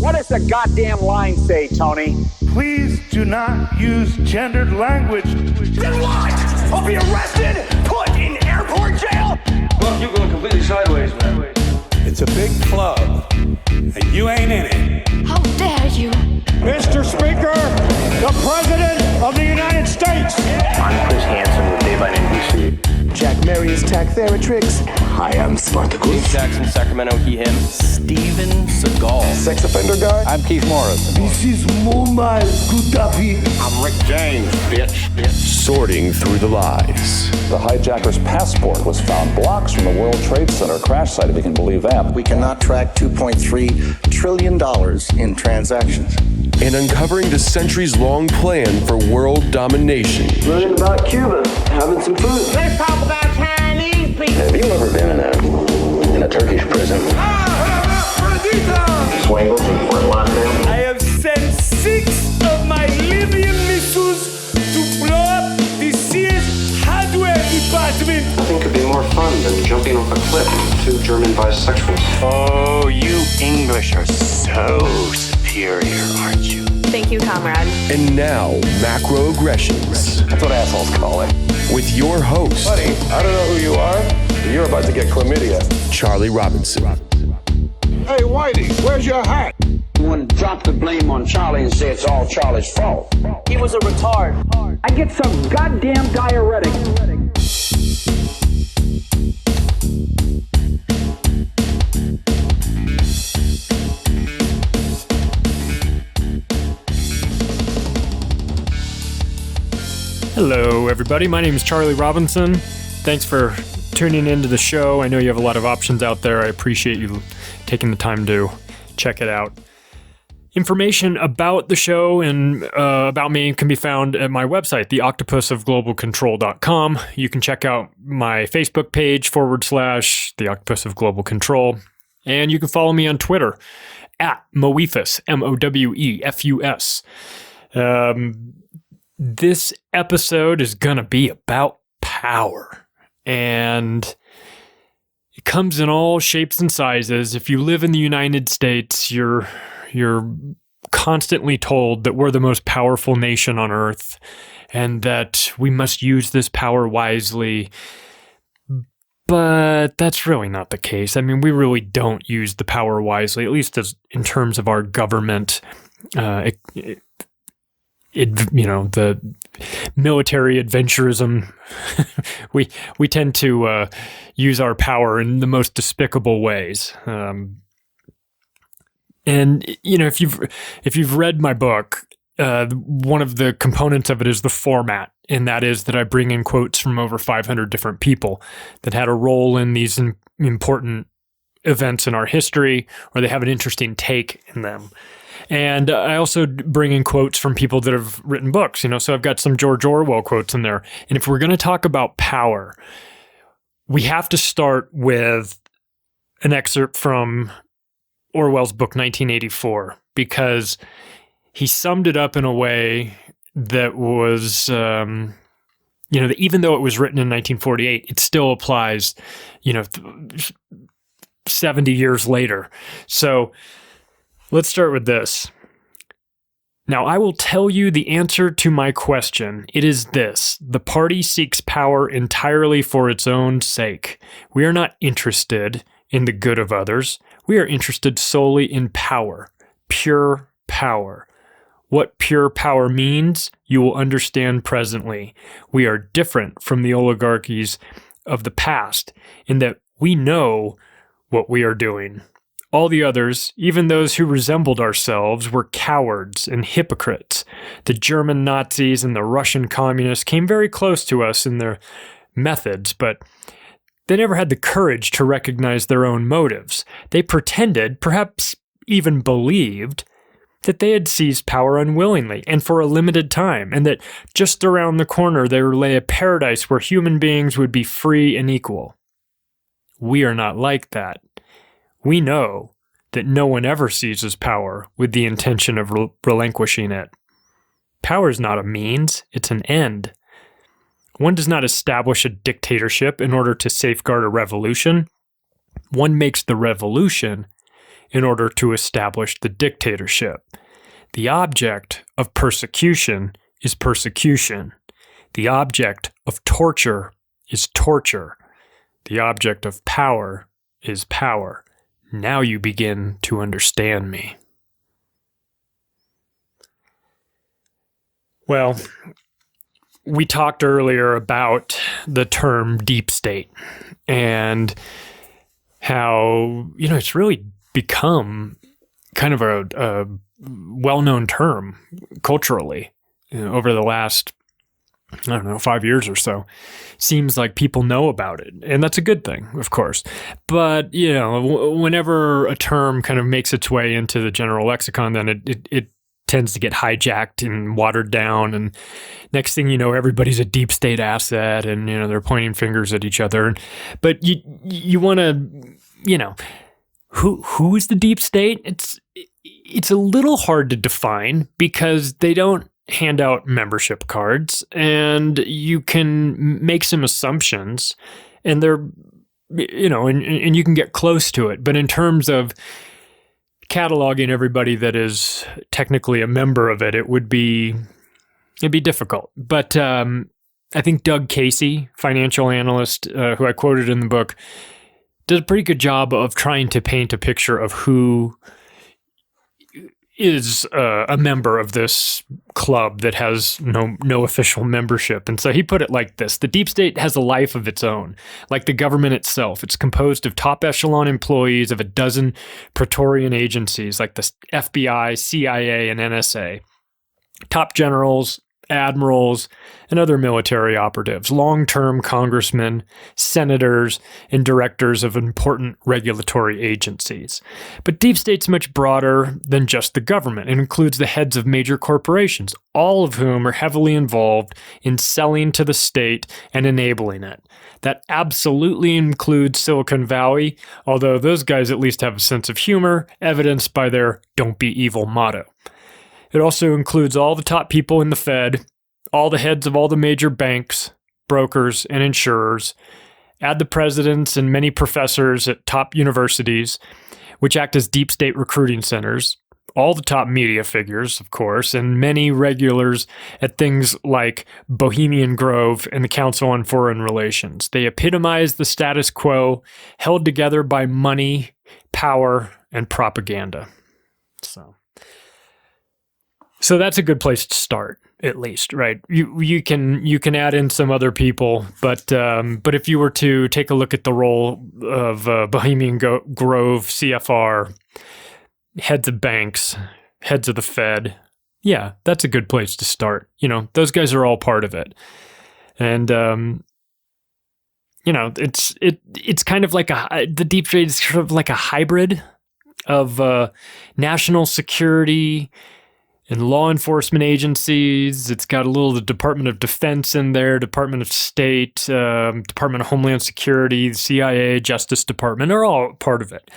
What does the goddamn line say, Tony? Please do not use gendered language. Then what? I'll be arrested, put in airport jail? Well, you're going completely sideways, man. It's a big club, and you ain't in it. How dare you? Mr. Speaker, the President of the United States. I'm Chris Hansen with Dave on NBC. Jack Marius Tack-Theratrix. Hi, I'm Spartacus. Jackson, Sacramento, he, him. Steven Seagal. Sex offender guy. I'm Keith Morris. This is Mumbai Gudafi. I'm Rick James, bitch. Sorting through the lies. The hijacker's passport was found blocks from the World Trade Center crash site, if you can believe that. We cannot track $2.3 trillion in transactions. And uncovering the centuries-long plan for world domination. Learning about Cuba, having some food. Let's talk about Chinese people. Have you ever been in a Turkish prison? Swangles in Fort Lauderdale? I have sent 6 of my Libyan missiles to blow up the Sears hardware department. Nothing could be more fun than jumping off a cliff with 2 German bisexuals. Oh, you English are so superior, aren't you? Thank you, comrade. And now, Macroaggressions. That's what assholes call it. With your host, Buddy, I don't know who you are, but you're about to get chlamydia. Charlie Robinson. Hey, Whitey, where's your hat? You want to drop the blame on Charlie and say it's all Charlie's fault. He was a retard. I get some goddamn diuretic. Hello, everybody. My name is Charlie Robinson. Thanks for tuning into the show. I know you have a lot of options out there. I appreciate you taking the time to check it out. Information about the show and about me can be found at my website, theoctopusofglobalcontrol.com. You can check out my Facebook page / The Octopus of Global Control. And you can follow me on Twitter at Mowefus, Mowefus. This episode is going to be about power, and it comes in all shapes and sizes. If you live in the United States, you're constantly told that we're the most powerful nation on earth and that we must use this power wisely. But that's really not the case. I mean, we really don't use the power wisely, at least as in terms of our government. The military adventurism, we tend to use our power in the most despicable ways. And if you've read my book, one of the components of it is the format, and that is that I bring in quotes from over 500 different people that had a role in these important events in our history, or they have an interesting take in them. And I also bring in quotes from people that have written books, so I've got some George Orwell quotes in there. And if we're going to talk about power, we have to start with an excerpt from Orwell's book, 1984, because he summed it up in a way that was, that even though it was written in 1948, it still applies, 70 years later. So let's start with this. Now, I will tell you the answer to my question. It is this: the party seeks power entirely for its own sake. We are not interested in the good of others. We are interested solely in power, pure power. What pure power means, you will understand presently. We are different from the oligarchies of the past in that we know what we are doing. All the others, even those who resembled ourselves, were cowards and hypocrites. The German Nazis and the Russian communists came very close to us in their methods, but they never had the courage to recognize their own motives. They pretended, perhaps even believed, that they had seized power unwillingly and for a limited time, and that just around the corner there lay a paradise where human beings would be free and equal. We are not like that. We know that no one ever seizes power with the intention of relinquishing it. Power is not a means, it's an end. One does not establish a dictatorship in order to safeguard a revolution. One makes the revolution in order to establish the dictatorship. The object of persecution is persecution. The object of torture is torture. The object of power is power. Now you begin to understand me. Well, we talked earlier about the term deep state and how, it's really become kind of a well-known term culturally over the last, 5 years or so. Seems like people know about it, and that's a good thing, of course. But, whenever a term kind of makes its way into the general lexicon, then it tends to get hijacked and watered down, and next thing you know, everybody's a deep state asset, and they're pointing fingers at each other. But you want to, who is the deep state? It's a little hard to define because they don't hand out membership cards, and you can make some assumptions, and they're, and you can get close to it. But in terms of cataloging everybody that is technically a member of it, it'd be difficult. But I think Doug Casey, financial analyst, who I quoted in the book, does a pretty good job of trying to paint a picture of who is a member of this club that has no official membership. And so he put it like this: the deep state has a life of its own, like the government itself. It's composed of top echelon employees of a dozen Praetorian agencies like the FBI, CIA, and NSA, top generals, admirals, and other military operatives, long-term congressmen, senators, and directors of important regulatory agencies. But deep state's much broader than just the government. It includes the heads of major corporations, all of whom are heavily involved in selling to the state and enabling it. That absolutely includes Silicon Valley, although those guys at least have a sense of humor, evidenced by their "Don't Be Evil" motto. It also includes all the top people in the Fed, all the heads of all the major banks, brokers, and insurers. Add the presidents and many professors at top universities, which act as deep state recruiting centers, all the top media figures, of course, and many regulars at things like Bohemian Grove and the Council on Foreign Relations. They epitomize the status quo held together by money, power, and propaganda. So that's a good place to start, at least, right? You can add in some other people, but if you were to take a look at the role of Bohemian Grove, CFR, heads of banks, heads of the Fed, yeah, that's a good place to start. Those guys are all part of it, and it's kind of like the deep state is sort of like a hybrid of national security and law enforcement agencies. It's got a little the Department of Defense in there, Department of State, Department of Homeland Security, the CIA, Justice Department are all part of it.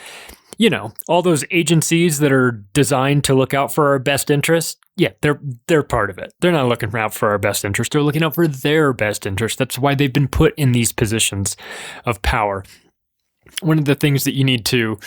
All those agencies that are designed to look out for our best interest, yeah, they're part of it. They're not looking out for our best interest. They're looking out for their best interest. That's why they've been put in these positions of power. One of the things that you need to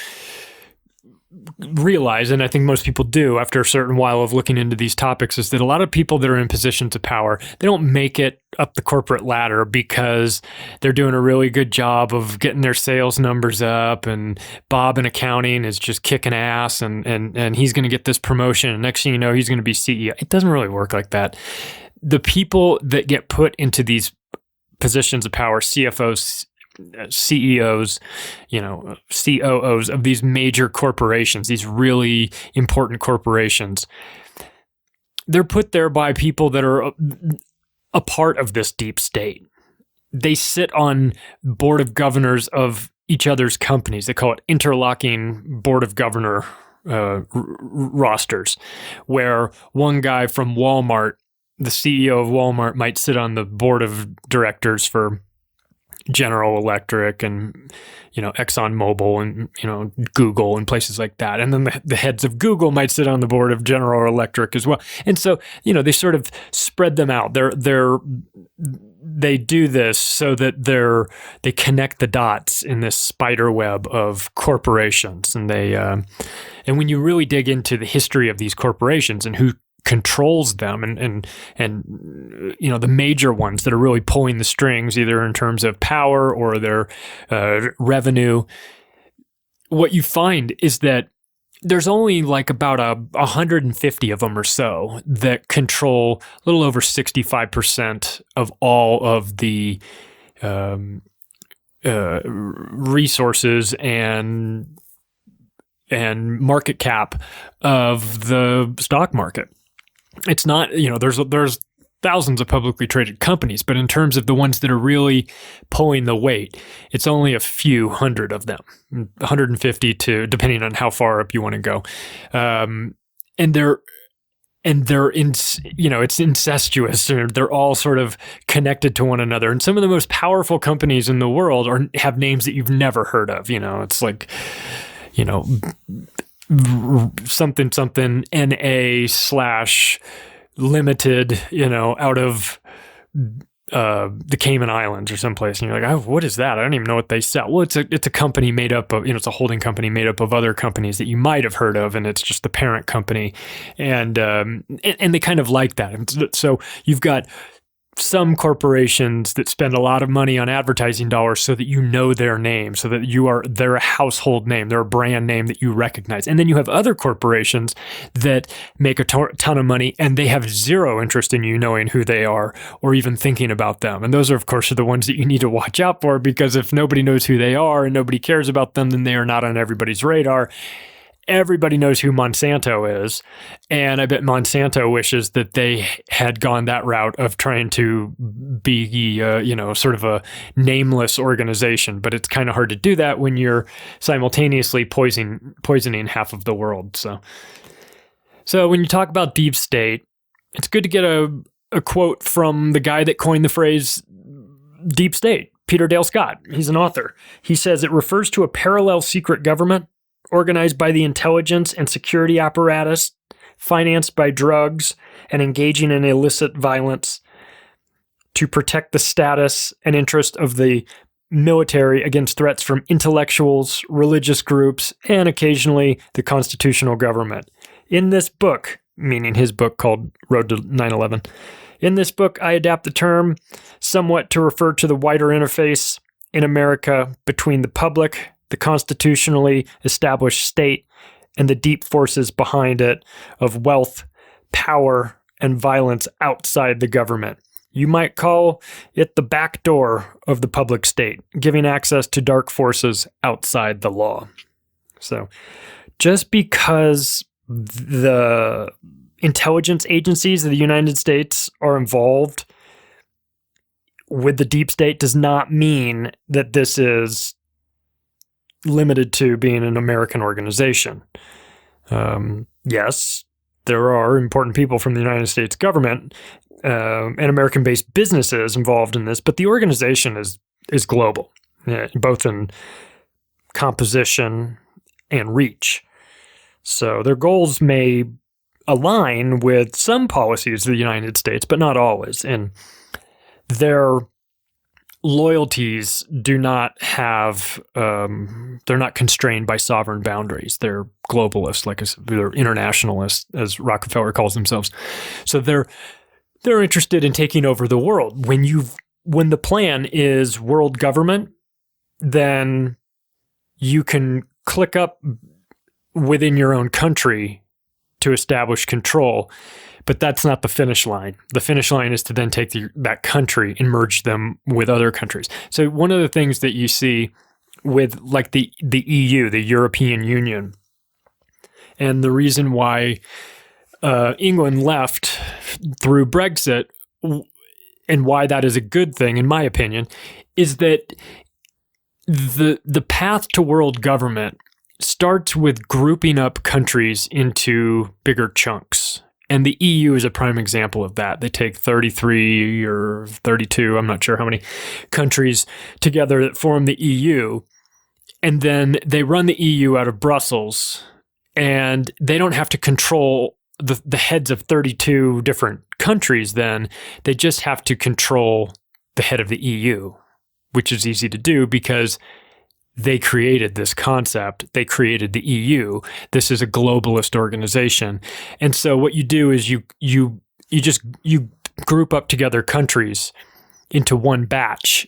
realize, and I think most people do after a certain while of looking into these topics, is that a lot of people that are in positions of power, they don't make it up the corporate ladder because they're doing a really good job of getting their sales numbers up, and Bob in accounting is just kicking ass, and he's going to get this promotion, and next thing you know, he's going to be CEO. It doesn't really work like that. The people that get put into these positions of power, CFOs, CEOs, COOs of these major corporations, these really important corporations, they're put there by people that are a part of this deep state. They sit on board of governors of each other's companies. They call it interlocking board of governor rosters, where one guy from Walmart, the CEO of Walmart, might sit on the board of directors for General Electric and, ExxonMobil and, Google and places like that. And then the heads of Google might sit on the board of General Electric as well. And so, they sort of spread them out. They do this so that they connect the dots in this spider web of corporations. And and when you really dig into the history of these corporations and who controls them and the major ones that are really pulling the strings, either in terms of power or their revenue, what you find is that there's only like about 150 of them or so that control a little over 65% of all of the resources and market cap of the stock market. It's not, there's thousands of publicly traded companies, but in terms of the ones that are really pulling the weight, it's only a few hundred of them, 150 to, depending on how far up you want to go. And they're it's incestuous. They're all sort of connected to one another. And some of the most powerful companies in the world have names that you've never heard of. It's like, something NA/limited, out of the Cayman Islands or someplace, and you're like, oh, what is that? I don't even know what they sell. Well, it's a company made up of, it's a holding company made up of other companies that you might have heard of, and it's just the parent company, and they kind of like that. And so you've got some corporations that spend a lot of money on advertising dollars so that you know their name, so that they're a household name, they're a brand name that you recognize. And then you have other corporations that make a ton of money and they have zero interest in you knowing who they are or even thinking about them. And those are, of course, the ones that you need to watch out for, because if nobody knows who they are and nobody cares about them, then they are not on everybody's radar. Everybody knows who Monsanto is, and I bet Monsanto wishes that they had gone that route of trying to be, sort of a nameless organization. But it's kind of hard to do that when you're simultaneously poisoning half of the world. So when you talk about deep state, it's good to get a quote from the guy that coined the phrase deep state, Peter Dale Scott. He's an author. He says it refers to a parallel secret government organized by the intelligence and security apparatus, financed by drugs, and engaging in illicit violence to protect the status and interest of the military against threats from intellectuals, religious groups, and occasionally the constitutional government. In this book, meaning his book called Road to 9/11, in this book, I adapt the term somewhat to refer to the wider interface in America between the public, the constitutionally established state, and the deep forces behind it of wealth, power, and violence outside the government. You might call it the back door of the public state, giving access to dark forces outside the law. So just because the intelligence agencies of the United States are involved with the deep state does not mean that this is limited to being an American organization. Yes, there are important people from the United States government and American-based businesses involved in this, but the organization is global, both in composition and reach. So their goals may align with some policies of the United States, but not always. And their loyalties do not have, they're not constrained by sovereign boundaries. They're globalists, like they're internationalists, as Rockefeller calls themselves. So they're interested in taking over the world. When the plan is world government, then you can click up within your own country to establish control. But that's not the finish line. The finish line is to then take that country and merge them with other countries. So one of the things that you see with like the EU, the European Union, and the reason why England left through Brexit, and why that is a good thing, in my opinion, is that the path to world government starts with grouping up countries into bigger chunks. And the EU is a prime example of that. They take 33 or 32, I'm not sure how many countries together that form the EU, and then they run the EU out of Brussels, and they don't have to control the heads of 32 different countries then. They just have to control the head of the EU, which is easy to do because they created this concept. They created the EU. This is a globalist organization. And so what you do is you group up together countries into one batch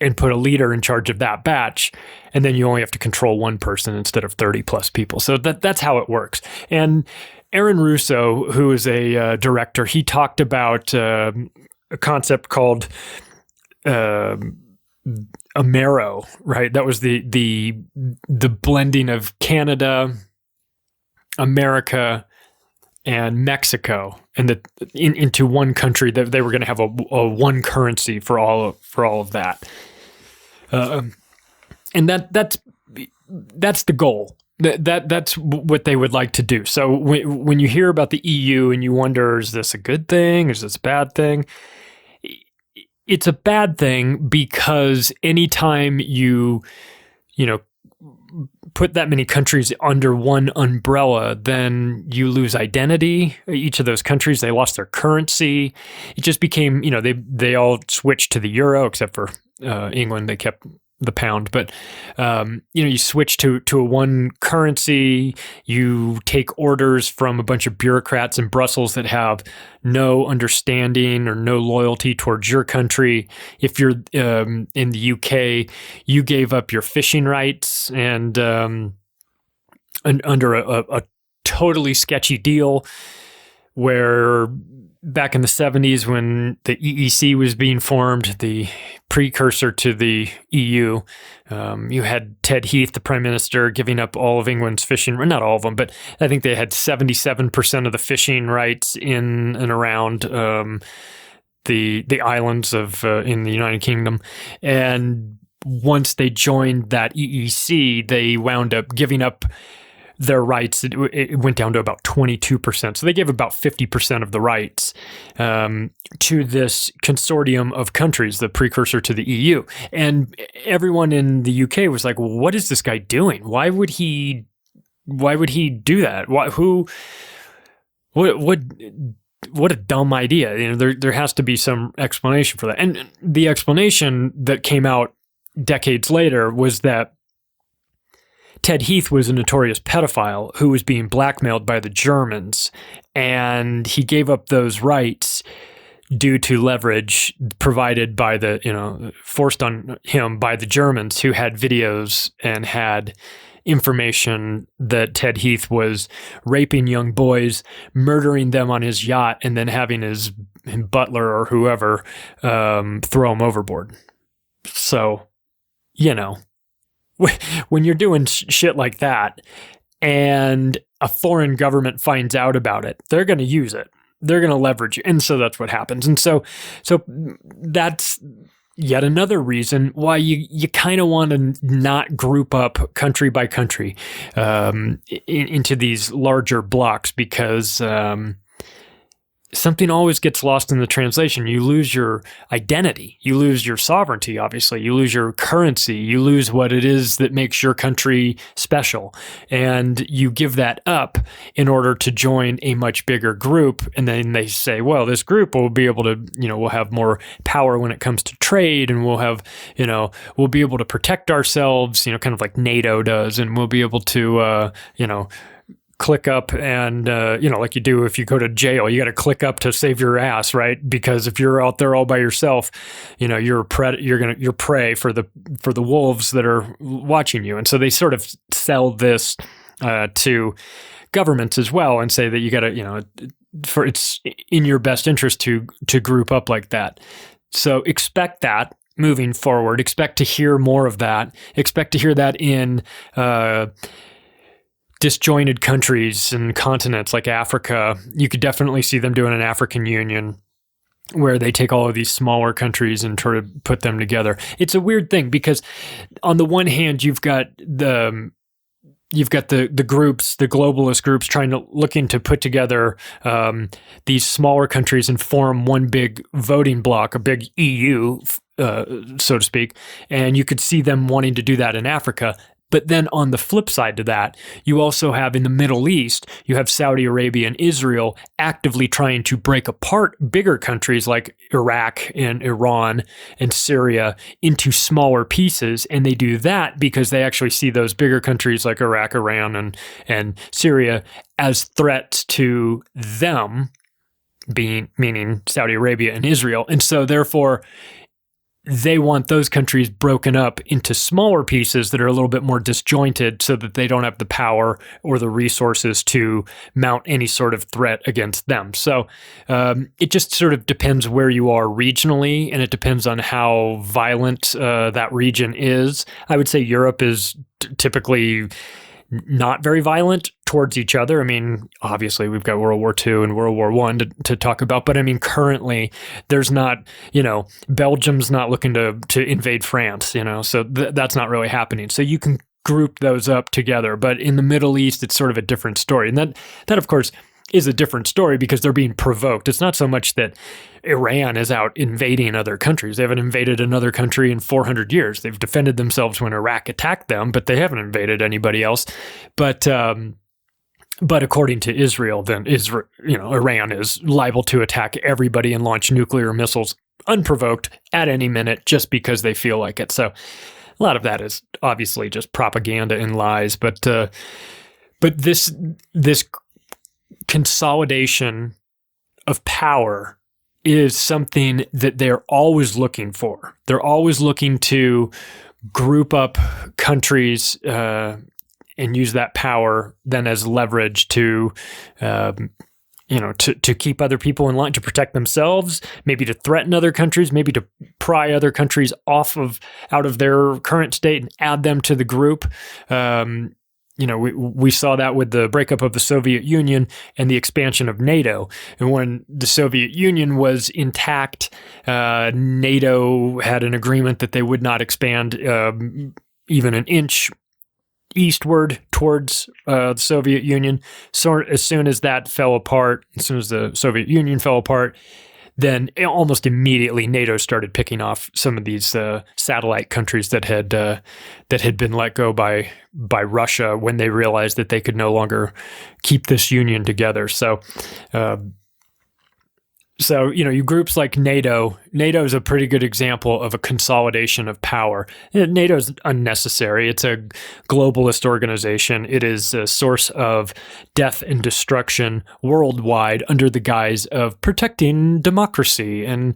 and put a leader in charge of that batch. And then you only have to control one person instead of 30 plus people. So that's how it works. And Aaron Russo, who is a director, he talked about a concept called Amero, right? That was the blending of Canada, America, and Mexico, and into one country. That they were going to have a one currency for all of that, and that's the goal. That's what they would like to do. So when you hear about the EU and you wonder, is this a good thing? Is this a bad thing? It's a bad thing because anytime you put that many countries under one umbrella, then you lose identity. Each of those countries, they lost their currency. It just became, they all switched to the euro, except for England. They kept the pound, but you switch to a one currency. You take orders from a bunch of bureaucrats in Brussels that have no understanding or no loyalty towards your country. If you're in the UK, you gave up your fishing rights and under a totally sketchy deal where back in the 70s when the EEC was being formed, the precursor to the EU, you had Ted Heath, the prime minister, giving up all of England's fishing, not all of them, but I think they had 77% of the fishing rights in and around the islands of in the United Kingdom. And once they joined that EEC, they wound up giving up their rights. It went down to about 22%. So they gave about 50% of the rights to this consortium of countries, the precursor to the EU. And everyone in the UK was like, well, what is this guy doing? Why would he do that? What a dumb idea. There has to be some explanation for that. And the explanation that came out decades later was that Ted Heath was a notorious pedophile who was being blackmailed by the Germans, and he gave up those rights due to leverage provided by forced on him by the Germans, who had videos and had information that Ted Heath was raping young boys, murdering them on his yacht, and then having his butler or whoever throw him overboard. So, when you're doing shit like that and a foreign government finds out about it, they're going to use it. They're going to leverage it. And so that's what happens. And so that's yet another reason why you kind of want to not group up country by country into these larger blocks, because something always gets lost in the translation. You lose your identity. You lose your sovereignty, obviously. You lose your currency. You lose what it is that makes your country special. And you give that up in order to join a much bigger group. And then they say, well, this group will be able to, we'll have more power when it comes to trade, and we'll have, we'll be able to protect ourselves, kind of like NATO does. And we'll be able to, click up and, like you do if you go to jail, you got to click up to save your ass, right? Because if you're out there all by yourself, you're prey for the wolves that are watching you. And so they sort of sell this to governments as well and say that you got to, for it's in your best interest to group up like that. So expect that moving forward. Expect to hear more of that. Expect to hear that in disjointed countries and continents like Africa. You could definitely see them doing an African Union where they take all of these smaller countries and try to put them together. It's a weird thing because on the one hand, you've got the you've got the groups, the globalist groups, looking to put together these smaller countries and form one big voting bloc, a big EU, so to speak. And you could see them wanting to do that in Africa. But then on the flip side to that, you also have in the Middle East, you have Saudi Arabia and Israel actively trying to break apart bigger countries like Iraq and Iran and Syria into smaller pieces. And they do that because they actually see those bigger countries like Iraq, Iran, and Syria as threats to them, meaning Saudi Arabia and Israel. And so therefore, they want those countries broken up into smaller pieces that are a little bit more disjointed so that they don't have the power or the resources to mount any sort of threat against them. So it just sort of depends where you are regionally, and it depends on how violent that region is. I would say Europe is typically not very violent towards each other. I mean, obviously we've got World War II and World War I to talk about, but I mean, currently there's not, Belgium's not looking to invade France, so that's not really happening. So you can group those up together, but in the Middle East, it's sort of a different story. And that of course is a different story because they're being provoked. It's not so much that Iran is out invading other countries. They haven't invaded another country in 400 years. They've defended themselves when Iraq attacked them, but they haven't invaded anybody else. But according to Israel, then Iran is liable to attack everybody and launch nuclear missiles unprovoked at any minute just because they feel like it. So a lot of that is obviously just propaganda and lies. But this consolidation of power is something that they're always looking for. They're always looking to group up countries and use that power then as leverage to keep other people in line, to protect themselves, maybe to threaten other countries, maybe to pry other countries out of their current state and add them to the group. We saw that with the breakup of the Soviet Union and the expansion of NATO. And when the Soviet Union was intact, NATO had an agreement that they would not expand even an inch eastward towards the Soviet Union. So as soon as that fell apart, as soon as the Soviet Union fell apart, then almost immediately NATO started picking off some of these satellite countries that had been let go by Russia when they realized that they could no longer keep this union together. So groups like NATO is a pretty good example of a consolidation of power. NATO is unnecessary. It's a globalist organization. It is a source of death and destruction worldwide under the guise of protecting democracy and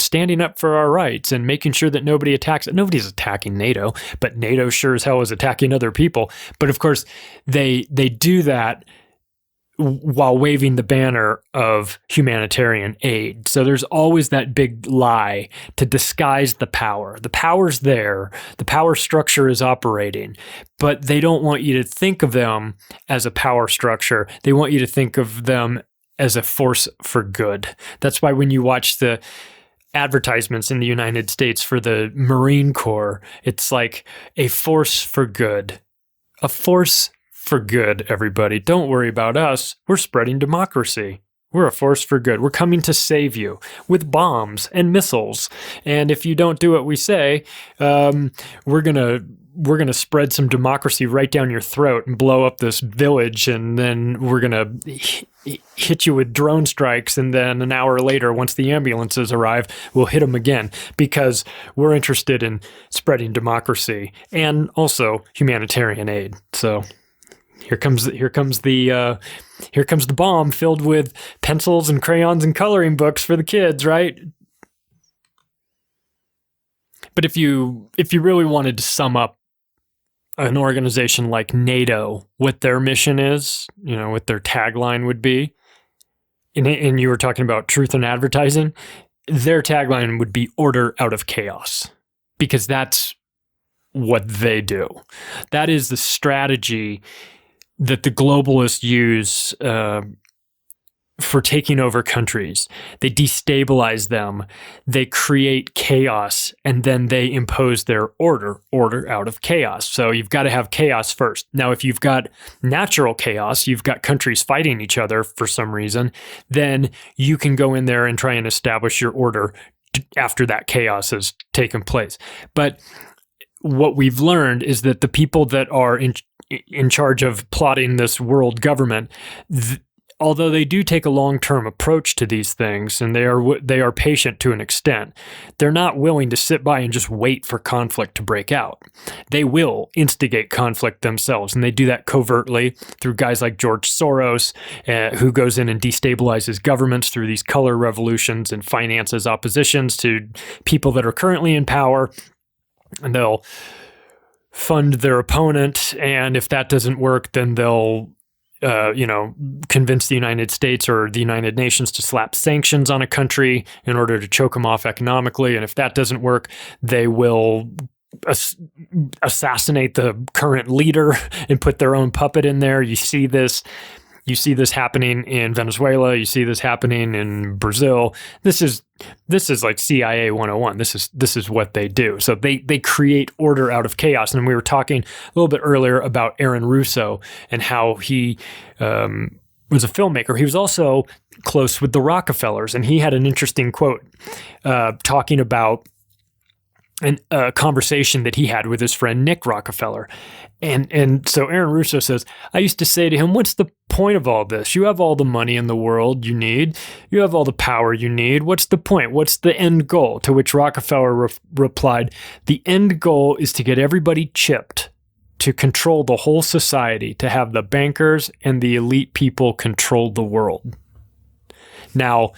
standing up for our rights and making sure that nobody attacks it. Nobody's attacking NATO, but NATO sure as hell is attacking other people. But of course, they do that while waving the banner of humanitarian aid. So there's always that big lie to disguise the power. The power's there. The power structure is operating, but they don't want you to think of them as a power structure. They want you to think of them as a force for good. That's why when you watch the advertisements in the United States for the Marine Corps, it's like a force for good. A force for good, everybody. Don't worry about us. We're spreading democracy. We're a force for good. We're coming to save you with bombs and missiles. And if you don't do what we say, we're gonna spread some democracy right down your throat and blow up this village, and then we're gonna hit you with drone strikes, and then an hour later, once the ambulances arrive, we'll hit them again because we're interested in spreading democracy and also humanitarian aid. So here comes the bomb filled with pencils and crayons and coloring books for the kids, right? But if you really wanted to sum up an organization like NATO, what their mission is, what their tagline would be, and you were talking about truth in advertising, their tagline would be order out of chaos, because that's what they do. That is the strategy that the globalists use for taking over countries. They destabilize them, they create chaos, and then they impose their order out of chaos. So you've got to have chaos first. Now, if you've got natural chaos, you've got countries fighting each other for some reason, then you can go in there and try and establish your order after that chaos has taken place. But what we've learned is that the people that are in charge of plotting this world government, although they do take a long-term approach to these things, and they are patient to an extent, they're not willing to sit by and just wait for conflict to break out. They will instigate conflict themselves, and they do that covertly through guys like George Soros, who goes in and destabilizes governments through these color revolutions and finances oppositions to people that are currently in power, and they'll fund their opponent, and if that doesn't work, then they'll convince the United States or the United Nations to slap sanctions on a country in order to choke them off economically. And if that doesn't work, they will assassinate the current leader and put their own puppet in there. You see this happening in Venezuela. You see this happening in Brazil. This is like CIA 101. This is what they do. So they create order out of chaos. And we were talking a little bit earlier about Aaron Russo and how he was a filmmaker. He was also close with the Rockefellers, and he had an interesting quote talking about a conversation that he had with his friend Nick Rockefeller. And so Aaron Russo says, I used to say to him, what's the point of all this? You have all the money in the world you need. You have all the power you need. What's the point? What's the end goal? To which Rockefeller replied, the end goal is to get everybody chipped, to control the whole society, to have the bankers and the elite people control the world. Now,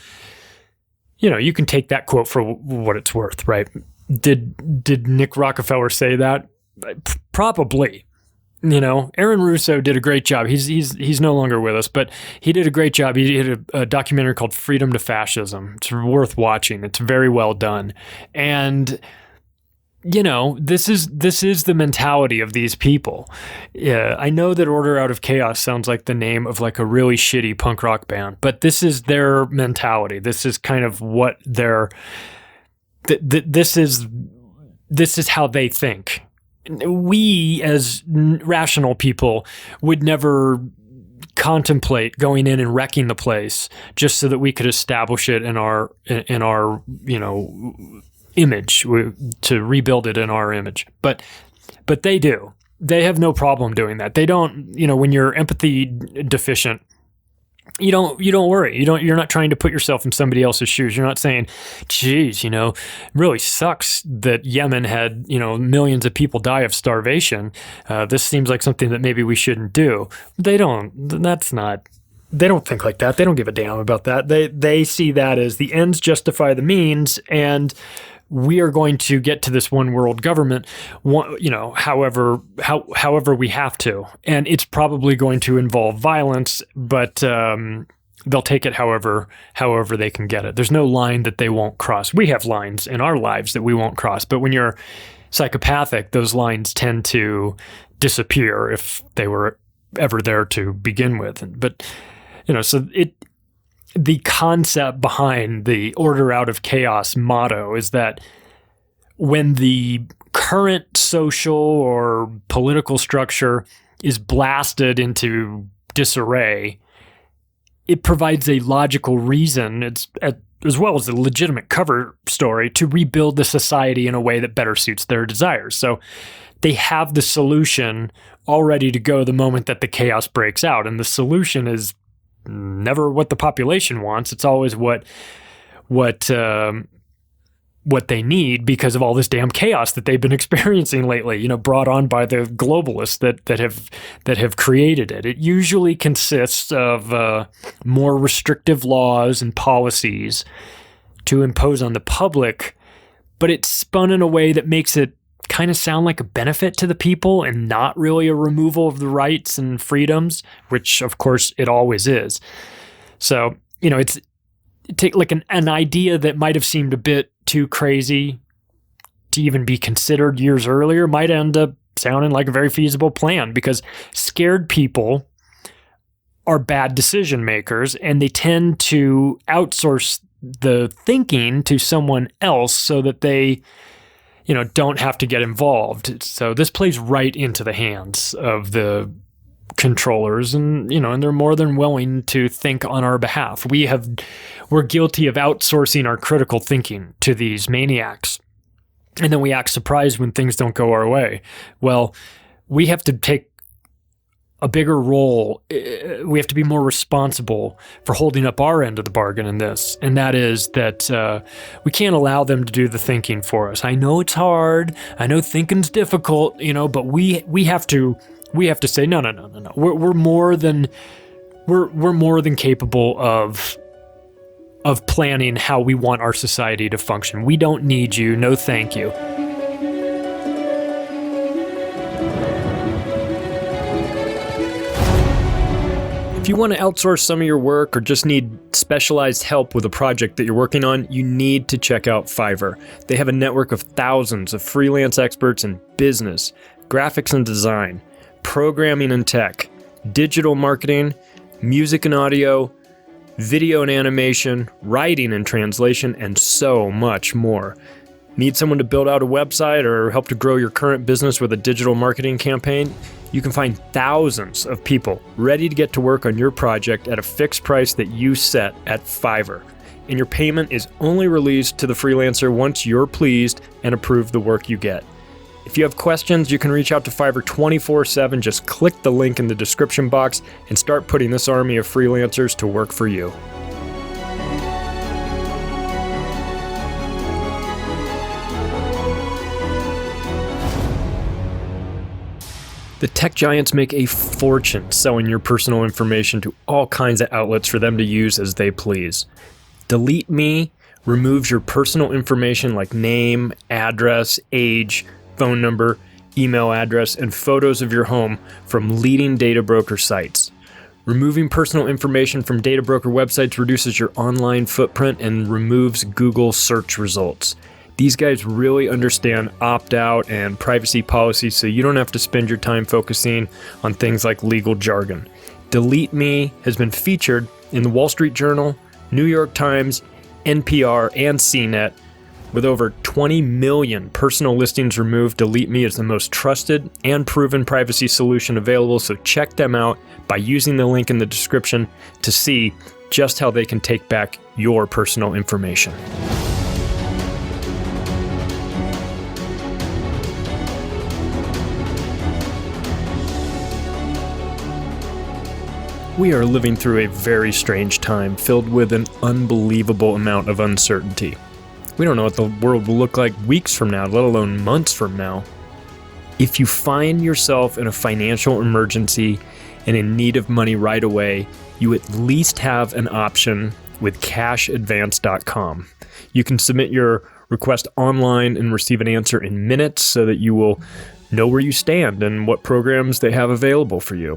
you can take that quote for what it's worth, right? Did Nick Rockefeller say that? Probably. Aaron Russo did a great job. He's no longer with us, but he did a great job. He did a documentary called Freedom to Fascism. It's worth watching. It's very well done. And this is the mentality of these people. Yeah, I know that Order Out of Chaos sounds like the name of like a really shitty punk rock band, but this is their mentality. This is kind of what this is how they think. We, as rational people, would never contemplate going in and wrecking the place just so that we could establish it in our image, to rebuild it in our image. But they do. They have no problem doing that. They don't. When you're empathy deficient, you don't worry. You're not trying to put yourself in somebody else's shoes. You're not saying, geez, it really sucks that Yemen had, millions of people die of starvation. This seems like something that maybe we shouldn't do. They don't think like that. They don't give a damn about that. They see that as the ends justify the means, and we are going to get to this one world government, however we have to. And it's probably going to involve violence, but they'll take it however they can get it. There's no line that they won't cross. We have lines in our lives that we won't cross, but when you're psychopathic, those lines tend to disappear if they were ever there to begin with. But, the concept behind the Order Out of Chaos motto is that when the current social or political structure is blasted into disarray, it provides a logical reason, as well as a legitimate cover story, to rebuild the society in a way that better suits their desires. So they have the solution all ready to go the moment that the chaos breaks out. And the solution is never what the population wants. It's always what they need because of all this damn chaos that they've been experiencing lately, brought on by the globalists that have created it. It usually consists of more restrictive laws and policies to impose on the public, but it's spun in a way that makes it kind of sound like a benefit to the people and not really a removal of the rights and freedoms, which of course it always is. So, it's take like an idea that might have seemed a bit too crazy to even be considered years earlier might end up sounding like a very feasible plan, because scared people are bad decision makers, and they tend to outsource the thinking to someone else so that they, don't have to get involved. So this plays right into the hands of the controllers, and they're more than willing to think on our behalf. We're guilty of outsourcing our critical thinking to these maniacs, and then we act surprised when things don't go our way. Well, we have to take a bigger role. We have to be more responsible for holding up our end of the bargain in this, and that is that we can't allow them to do the thinking for us. I know it's hard. I know thinking's difficult, but we have to say no. We're more than capable of planning how we want our society to function. We don't need you. No, thank you. If you want to outsource some of your work or just need specialized help with a project that you're working on, you need to check out Fiverr. They have a network of thousands of freelance experts in business, graphics and design, programming and tech, digital marketing, music and audio, video and animation, writing and translation, and so much more. Need someone to build out a website or help to grow your current business with a digital marketing campaign? You can find thousands of people ready to get to work on your project at a fixed price that you set at Fiverr. And your payment is only released to the freelancer once you're pleased and approve the work you get. If you have questions, you can reach out to Fiverr 24/7. Just click the link in the description box and start putting this army of freelancers to work for you. The tech giants make a fortune selling your personal information to all kinds of outlets for them to use as they please. Delete Me removes your personal information like name, address, age, phone number, email address, and photos of your home from leading data broker sites. Removing personal information from data broker websites reduces your online footprint and removes Google search results. These guys really understand opt-out and privacy policies, so you don't have to spend your time focusing on things like legal jargon. Delete Me has been featured in the Wall Street Journal, New York Times, NPR, and CNET. With over 20 million personal listings removed, Delete Me is the most trusted and proven privacy solution available, so check them out by using the link in the description to see just how they can take back your personal information. We are living through a very strange time filled with an unbelievable amount of uncertainty. We don't know what the world will look like weeks from now, let alone months from now. If you find yourself in a financial emergency and in need of money right away, you at least have an option with cashadvance.com. You can submit your request online and receive an answer in minutes so that you will know where you stand and what programs they have available for you.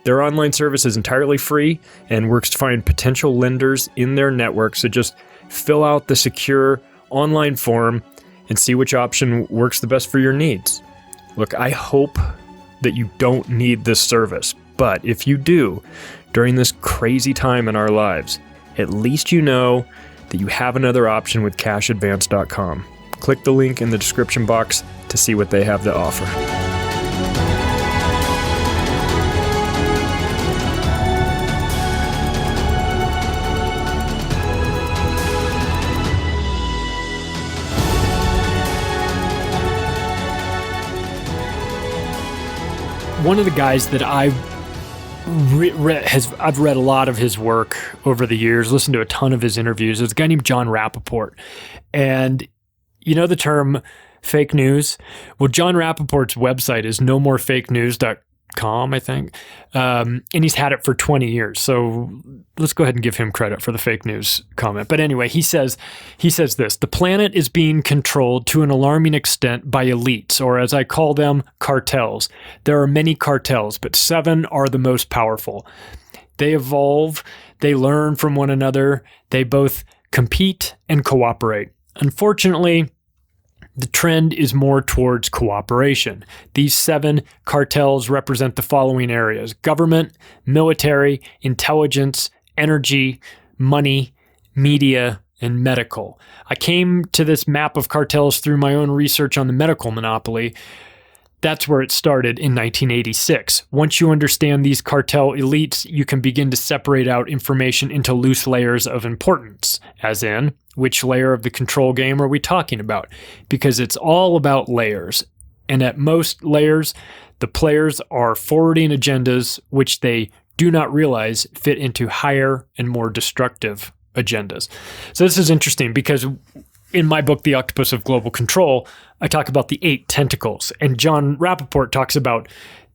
Their online service is entirely free and works to find potential lenders in their network, so just fill out the secure online form and see which option works the best for your needs. Look, I hope that you don't need this service, but if you do, during this crazy time in our lives, at least you know that you have another option with cashadvance.com. Click the link in the description box to see what they have to offer. One of the guys that I've read a lot of his work over the years, listened to a ton of his interviews, is a guy named John Rappaport. And you know the term fake news? Well, John Rappaport's website is nomorefakenews.com, I think. And he's had it for 20 years. So let's go ahead and give him credit for the fake news comment. But anyway, he says this: the planet is being controlled to an alarming extent by elites, or as I call them, cartels. There are many cartels, but 7 are the most powerful. They evolve, they learn from one another, they both compete and cooperate. Unfortunately, the trend is more towards cooperation. These 7 cartels represent the following areas: government, military, intelligence, energy, money, media, and medical. I came to this map of cartels through my own research on the medical monopoly. That's where it started in 1986. Once you understand these cartel elites, you can begin to separate out information into loose layers of importance, as in, which layer of the control game are we talking about? Because it's all about layers. And at most layers, the players are forwarding agendas which they do not realize fit into higher and more destructive agendas. So this is interesting because in my book, The Octopus of Global Control, I talk about the 8 tentacles, and John Rappaport talks about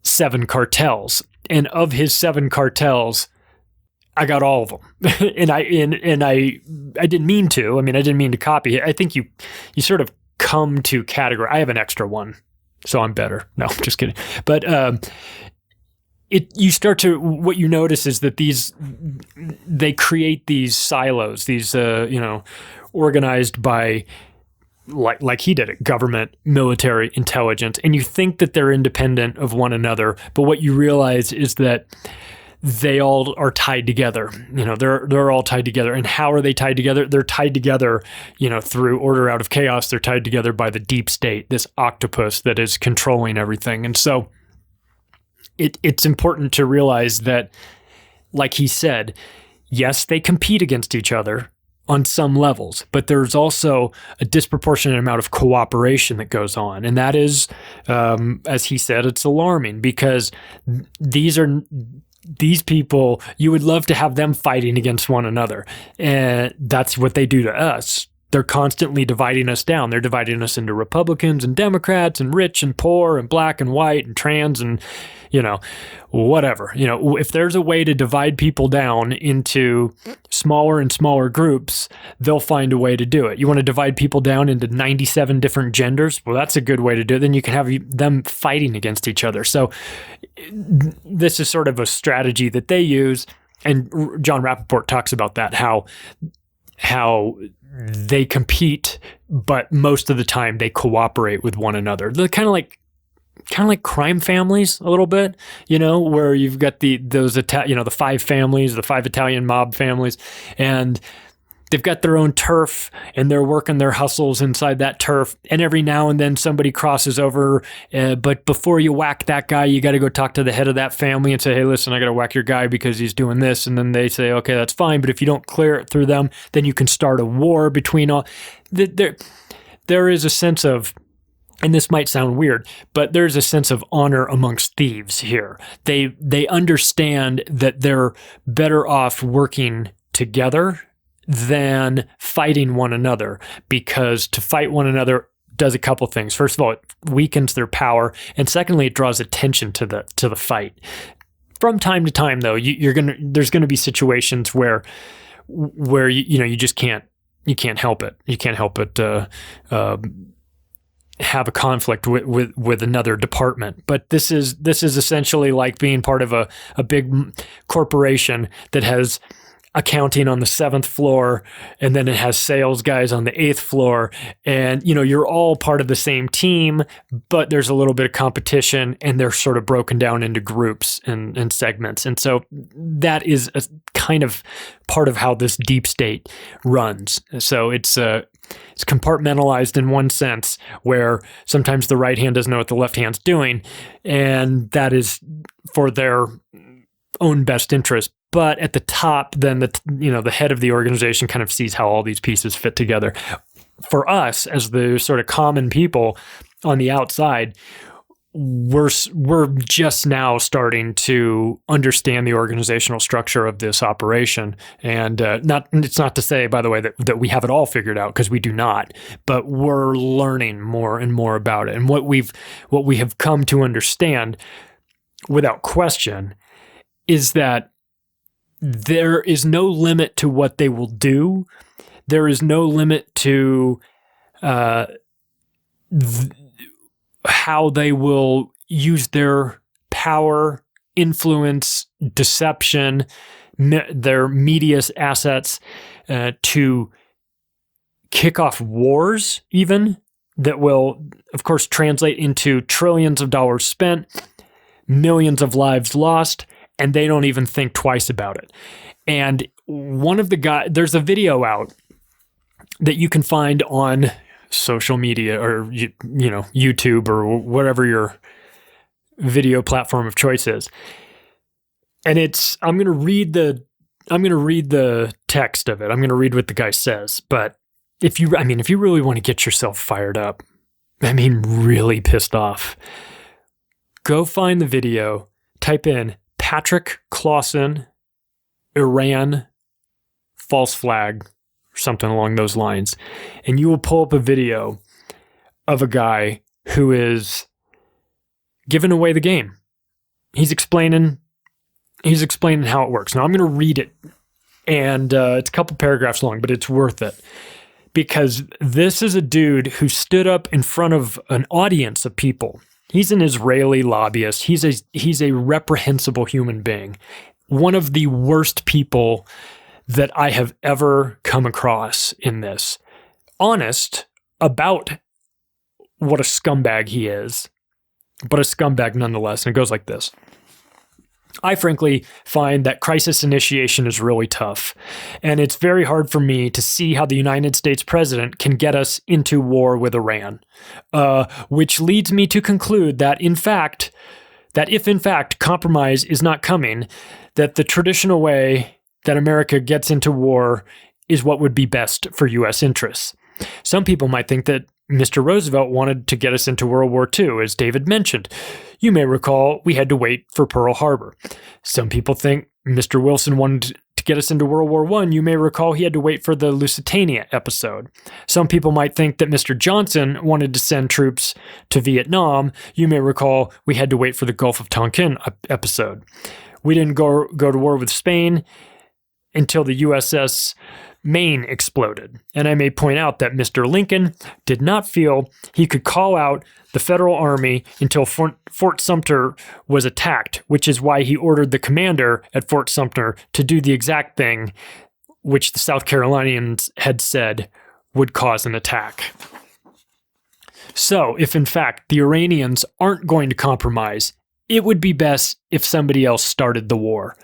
7 cartels. And of his 7 cartels, I got all of them. and I didn't mean to. I didn't mean to copy. I think you sort of come to category. I have an extra one, so I'm better. No, I'm just kidding. But you start to, what you notice is that they create these silos, these organized by, like he did it, government, military, intelligence, and you think that they're independent of one another, but what you realize is that they all are tied together. They're all tied together. And how are they tied together? They're tied together, through order out of chaos. They're tied together by the deep state, this octopus that is controlling everything. And so it's important to realize that, like he said, yes, they compete against each other on some levels, but there's also a disproportionate amount of cooperation that goes on. And that is, as he said, it's alarming because these people, you would love to have them fighting against one another. And that's what they do to us. They're constantly dividing us down. They're dividing us into Republicans and Democrats and rich and poor and black and white and trans and, whatever. If there's a way to divide people down into smaller and smaller groups, they'll find a way to do it. You want to divide people down into 97 different genders? Well, that's a good way to do it. Then you can have them fighting against each other. So this is sort of a strategy that they use. And John Rappaport talks about that, how they compete, but most of the time they cooperate with one another. They're kind of like crime families a little bit, where you've got the 5 families, the 5 Italian mob families, and they've got their own turf and they're working their hustles inside that turf. And every now and then somebody crosses over, but before you whack that guy, you got to go talk to the head of that family and say, hey, listen, I got to whack your guy because he's doing this. And then they say, okay, that's fine. But if you don't clear it through them, then you can start a war between all. There is a sense of, and this might sound weird, but there's a sense of honor amongst thieves here. They understand that they're better off working together than fighting one another, because to fight one another does a couple things. First of all, it weakens their power, and secondly, it draws attention to the fight. From time to time, though, there's gonna be situations where you just can't help it. You can't help it. Have a conflict with another department. But this is essentially like being part of a big corporation that has accounting on the 7th floor, and then it has sales guys on the 8th floor, and you're all part of the same team, but there's a little bit of competition, and they're sort of broken down into groups and segments. And so that is a kind of part of how this deep state runs. So it's compartmentalized in one sense, where sometimes the right hand doesn't know what the left hand's doing, and that is for their own best interest. But at the top, then the head of the organization kind of sees how all these pieces fit together. For us, as the sort of common people on the outside, we're just now starting to understand the organizational structure of this operation. And it's not to say, by the way, that we have it all figured out, because we do not. But we're learning more and more about it. And what we have come to understand, without question, is that there is no limit to what they will do. There is no limit to how they will use their power, influence, deception, their media assets to kick off wars, even that will, of course, translate into trillions of dollars spent, millions of lives lost, and they don't even think twice about it. And one of the guys, there's a video out that you can find on social media or, YouTube or whatever your video platform of choice is. And I'm going to read the text of it. I'm going to read what the guy says. But if you really want to get yourself fired up, really pissed off, go find the video, type in Patrick Clausen, Iran, false flag, or something along those lines. And you will pull up a video of a guy who is giving away the game. He's explaining how it works. Now I'm going to read it, and it's a couple paragraphs long, but it's worth it because this is a dude who stood up in front of an audience of people. He's an Israeli lobbyist. He's a reprehensible human being, one of the worst people that I have ever come across in this. Honest about what a scumbag he is, but a scumbag nonetheless. And it goes like this. I frankly find that crisis initiation is really tough, and it's very hard for me to see how the United States president can get us into war with Iran, which leads me to conclude that if in fact compromise is not coming, that the traditional way that America gets into war is what would be best for U.S. interests. Some people might think that Mr. Roosevelt wanted to get us into World War II, as David mentioned. You may recall we had to wait for Pearl Harbor. Some people think Mr. Wilson wanted to get us into World War I. You may recall he had to wait for the Lusitania episode. Some people might think that Mr. Johnson wanted to send troops to Vietnam. You may recall we had to wait for the Gulf of Tonkin episode. We didn't go to war with Spain until the USS Maine exploded. And I may point out that Mr. Lincoln did not feel he could call out the Federal Army until Fort Sumter was attacked, which is why he ordered the commander at Fort Sumter to do the exact thing which the South Carolinians had said would cause an attack. So, if in fact the Iranians aren't going to compromise, it would be best if somebody else started the war.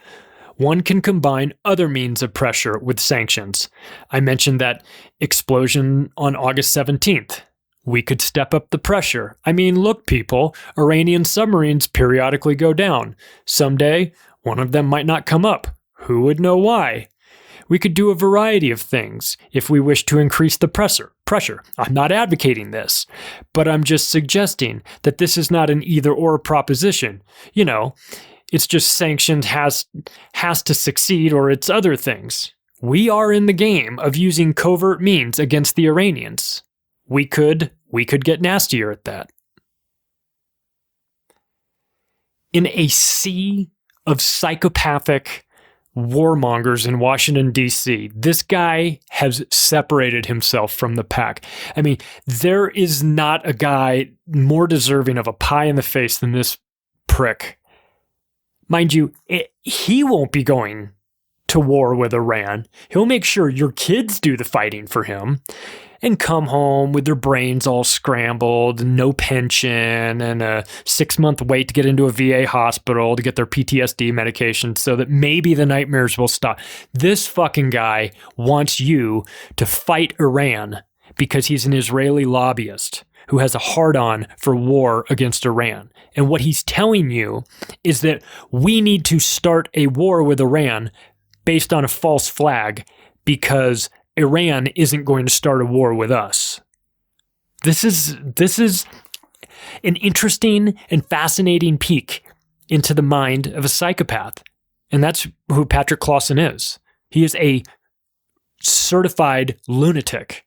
One can combine other means of pressure with sanctions. I mentioned that explosion on August 17th. We could step up the pressure. Look, people, Iranian submarines periodically go down. Someday, one of them might not come up. Who would know why? We could do a variety of things if we wish to increase the pressure. I'm not advocating this, but I'm just suggesting that this is not an either-or proposition. It's just sanctions has to succeed or it's other things. We are in the game of using covert means against the Iranians. We could get nastier at that. In a sea of psychopathic warmongers in Washington, D.C., this guy has separated himself from the pack. There is not a guy more deserving of a pie in the face than this prick. Mind you, he won't be going to war with Iran. He'll make sure your kids do the fighting for him and come home with their brains all scrambled, no pension, and a 6-month wait to get into a VA hospital to get their PTSD medication so that maybe the nightmares will stop. This fucking guy wants you to fight Iran because he's an Israeli lobbyist who has a hard-on for war against Iran. And what he's telling you is that we need to start a war with Iran based on a false flag because Iran isn't going to start a war with us. This is an interesting and fascinating peek into the mind of a psychopath. And that's who Patrick Clausen is. He is a certified lunatic.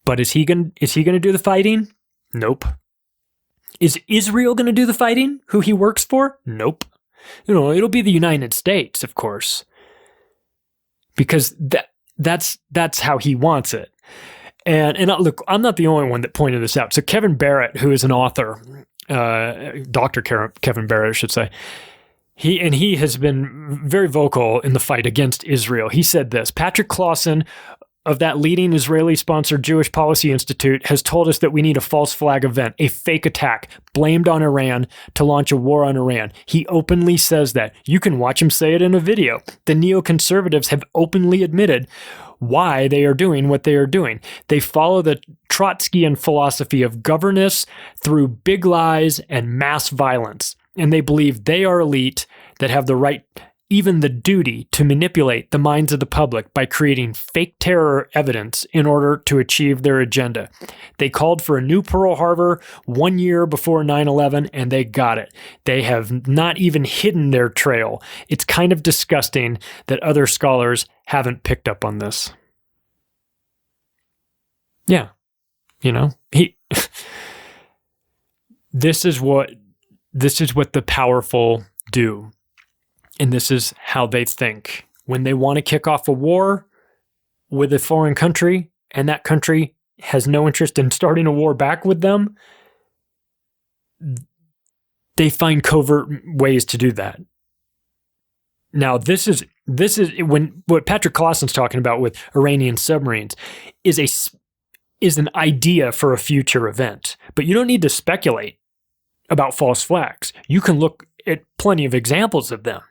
But is he going to do the fighting? Nope. Is Israel going to do the fighting? Who he works for? Nope. It'll be the United States, of course. Because that's how he wants it. And look, I'm not the only one that pointed this out. So Kevin Barrett, who is an author, Dr. Kevin Barrett, I should say, he has been very vocal in the fight against Israel. He said this: Patrick Clausen of that leading Israeli-sponsored Jewish Policy Institute has told us that we need a false flag event, a fake attack blamed on Iran to launch a war on Iran. He openly says that. You can watch him say it in a video. The neoconservatives have openly admitted why they are doing what they are doing. They follow the Trotskyian philosophy of governance through big lies and mass violence. And they believe they are elite that have the right, even the duty, to manipulate the minds of the public by creating fake terror evidence in order to achieve their agenda. They called for a new Pearl Harbor 1 year before 9/11, and they got it. They have not even hidden their trail. It's kind of disgusting that other scholars haven't picked up on this. Yeah. This is what the powerful do. And this is how they think. When they want to kick off a war with a foreign country, and that country has no interest in starting a war back with them, they find covert ways to do that. Now, this is when what Patrick Clausen's talking about with Iranian submarines is an idea for a future event. But you don't need to speculate about false flags. You can look at plenty of examples of them.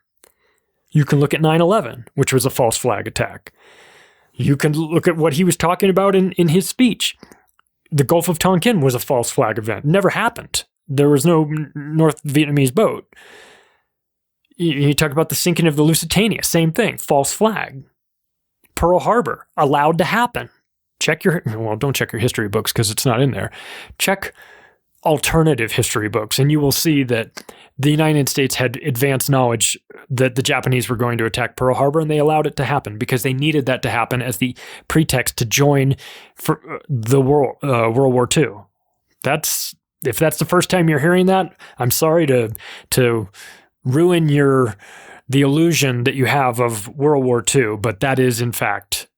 You can look at 9/11, which was a false flag attack. You can look at what he was talking about in his speech. The Gulf of Tonkin was a false flag event. Never happened. There was no North Vietnamese boat. You talk about the sinking of the Lusitania, same thing, false flag. Pearl Harbor, allowed to happen. Don't check your history books because it's not in there. Check alternative history books, and you will see that the United States had advanced knowledge that the Japanese were going to attack Pearl Harbor, and they allowed it to happen because they needed that to happen as the pretext to join for the World War II. If that's the first time you're hearing that, I'm sorry to ruin the illusion that you have of World War II, but that is in fact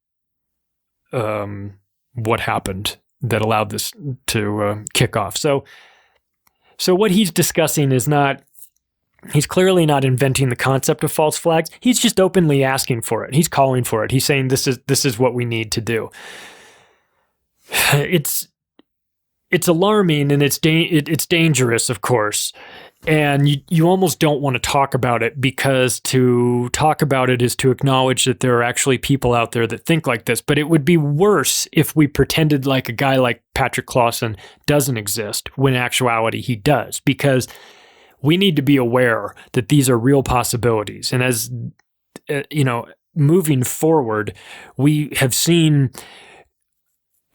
what happened that allowed this to kick off. So what he's discussing is he's clearly not inventing the concept of false flags. He's just openly asking for it. He's calling for it. He's saying this is what we need to do. It's alarming and it's dangerous, of course. And you almost don't want to talk about it because to talk about it is to acknowledge that there are actually people out there that think like this. But it would be worse if we pretended like a guy like Patrick Clausen doesn't exist when in actuality he does, because we need to be aware that these are real possibilities. And as moving forward, we have seen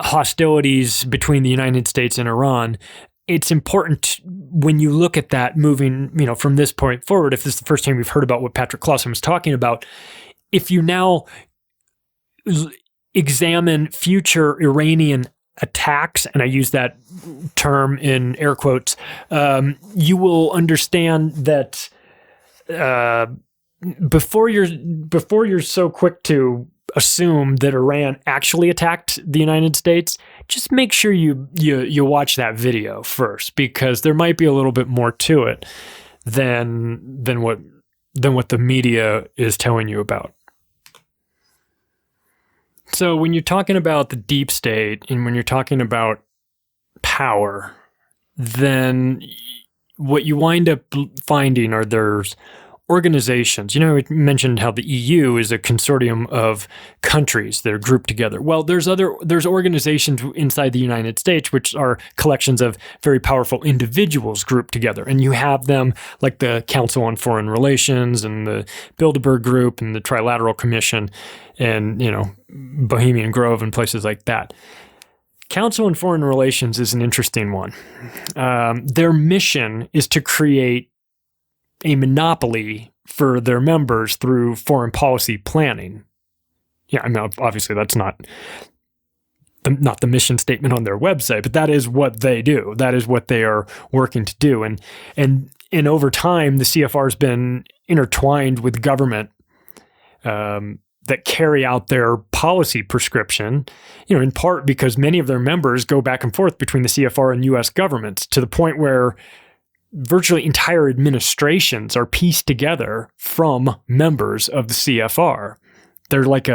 hostilities between the United States and Iran. It's important when you look at that moving, from this point forward, if this is the first time you've heard about what Patrick Clausen was talking about, if you now examine future Iranian attacks, and I use that term in air quotes, you will understand that before you're so quick to assume that Iran actually attacked the United States, just make sure you watch that video first, because there might be a little bit more to it than what the media is telling you about. So when you're talking about the deep state and when you're talking about power, then what you wind up finding are there's organizations. We mentioned how the EU is a consortium of countries that are grouped together. Well, there's organizations inside the United States which are collections of very powerful individuals grouped together. And you have them like the Council on Foreign Relations and the Bilderberg Group and the Trilateral Commission and, Bohemian Grove and places like that. Council on Foreign Relations is an interesting one. Their mission is to create a monopoly for their members through foreign policy planning. Yeah, obviously that's not the mission statement on their website, but that is what they do. That is what they are working to do. And over time, the CFR has been intertwined with government that carry out their policy prescription, in part because many of their members go back and forth between the CFR and U.S. governments to the point where virtually entire administrations are pieced together from members of the CFR. They're like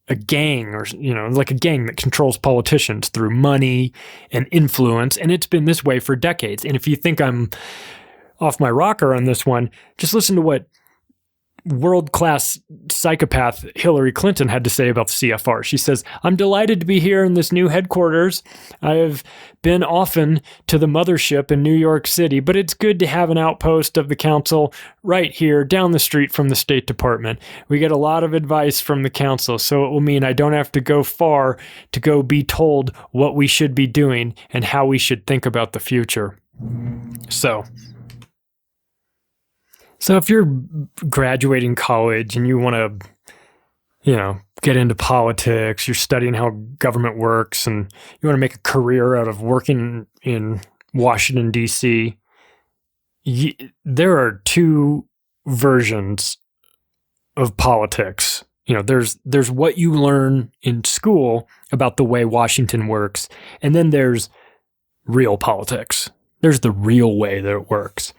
a gang, or like a gang that controls politicians through money and influence, and it's been this way for decades. And if you think I'm off my rocker on this one, just listen to what world-class psychopath Hillary Clinton had to say about the CFR. She says, "I'm delighted to be here in this new headquarters. I have been often to the mothership in New York City, but it's good to have an outpost of the council right here down the street from the State Department. We get a lot of advice from the council, so it will mean I don't have to go far to go be told what we should be doing and how we should think about the future." So if you're graduating college and you want to, get into politics, you're studying how government works, and you want to make a career out of working in Washington, D.C., there are two versions of politics. There's what you learn in school about the way Washington works, and then there's real politics. There's the real way that it works.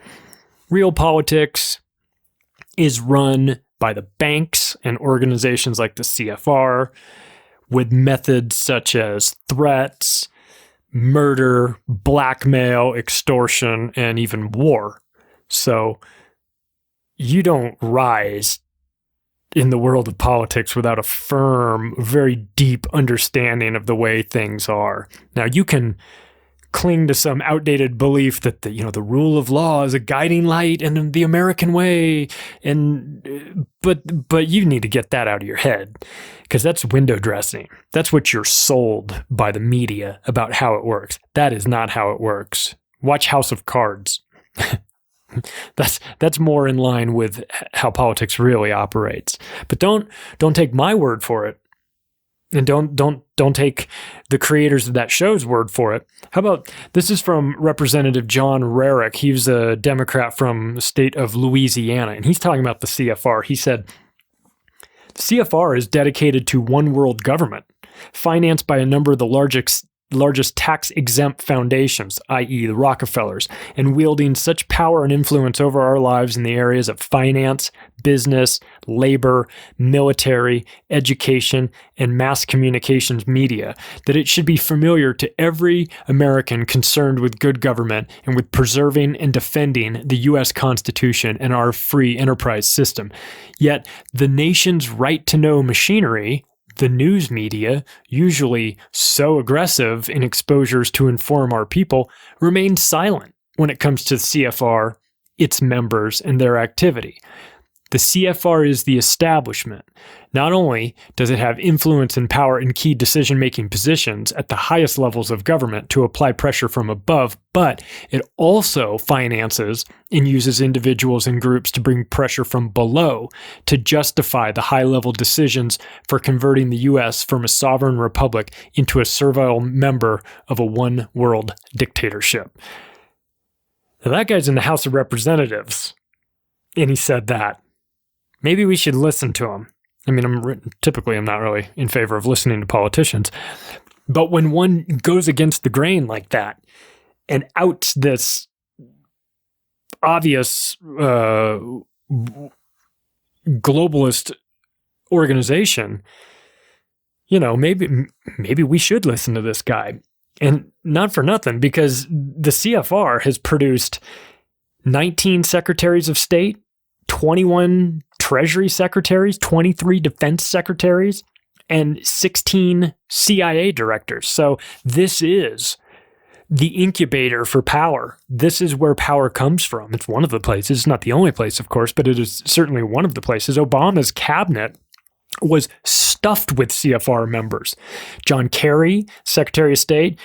Real politics is run by the banks and organizations like the CFR with methods such as threats, murder, blackmail, extortion, and even war. So you don't rise in the world of politics without a firm, very deep understanding of the way things are. Now, you can cling to some outdated belief that the rule of law is a guiding light and the American way, but you need to get that out of your head, because that's window dressing. That's what you're sold by the media about how it works. That is not how it works. Watch House of Cards. That's more in line with how politics really operates. But don't take my word for it. And don't take the creators of that show's word for it. How about, this is from Representative John Rarick. He's a Democrat from the state of Louisiana, and he's talking about the CFR. He said, "The CFR is dedicated to one world government, financed by a number of the largest tax-exempt foundations, i.e. the Rockefellers, and wielding such power and influence over our lives in the areas of finance, business, labor, military, education, and mass communications media, that it should be familiar to every American concerned with good government and with preserving and defending the U.S. Constitution and our free enterprise system. Yet the nation's right-to-know machinery, the news media, usually so aggressive in exposures to inform our people, remains silent when it comes to the CFR, its members, and their activity. The CFR is the establishment. Not only does it have influence and power in key decision-making positions at the highest levels of government to apply pressure from above, but it also finances and uses individuals and groups to bring pressure from below to justify the high-level decisions for converting the U.S. from a sovereign republic into a servile member of a one-world dictatorship." Now, that guy's in the House of Representatives, and he said that. Maybe we should listen to him. I mean, I'm not really in favor of listening to politicians, but when one goes against the grain like that and outs this obvious globalist organization, maybe we should listen to this guy. And not for nothing, because the CFR has produced 19 secretaries of state, 21 Treasury secretaries, 23 defense secretaries, and 16 CIA directors. So this is the incubator for power. This is where power comes from. It's one of the places. It's not the only place, of course, but it is certainly one of the places. Obama's cabinet was stuffed with CFR members. John Kerry, Secretary of State,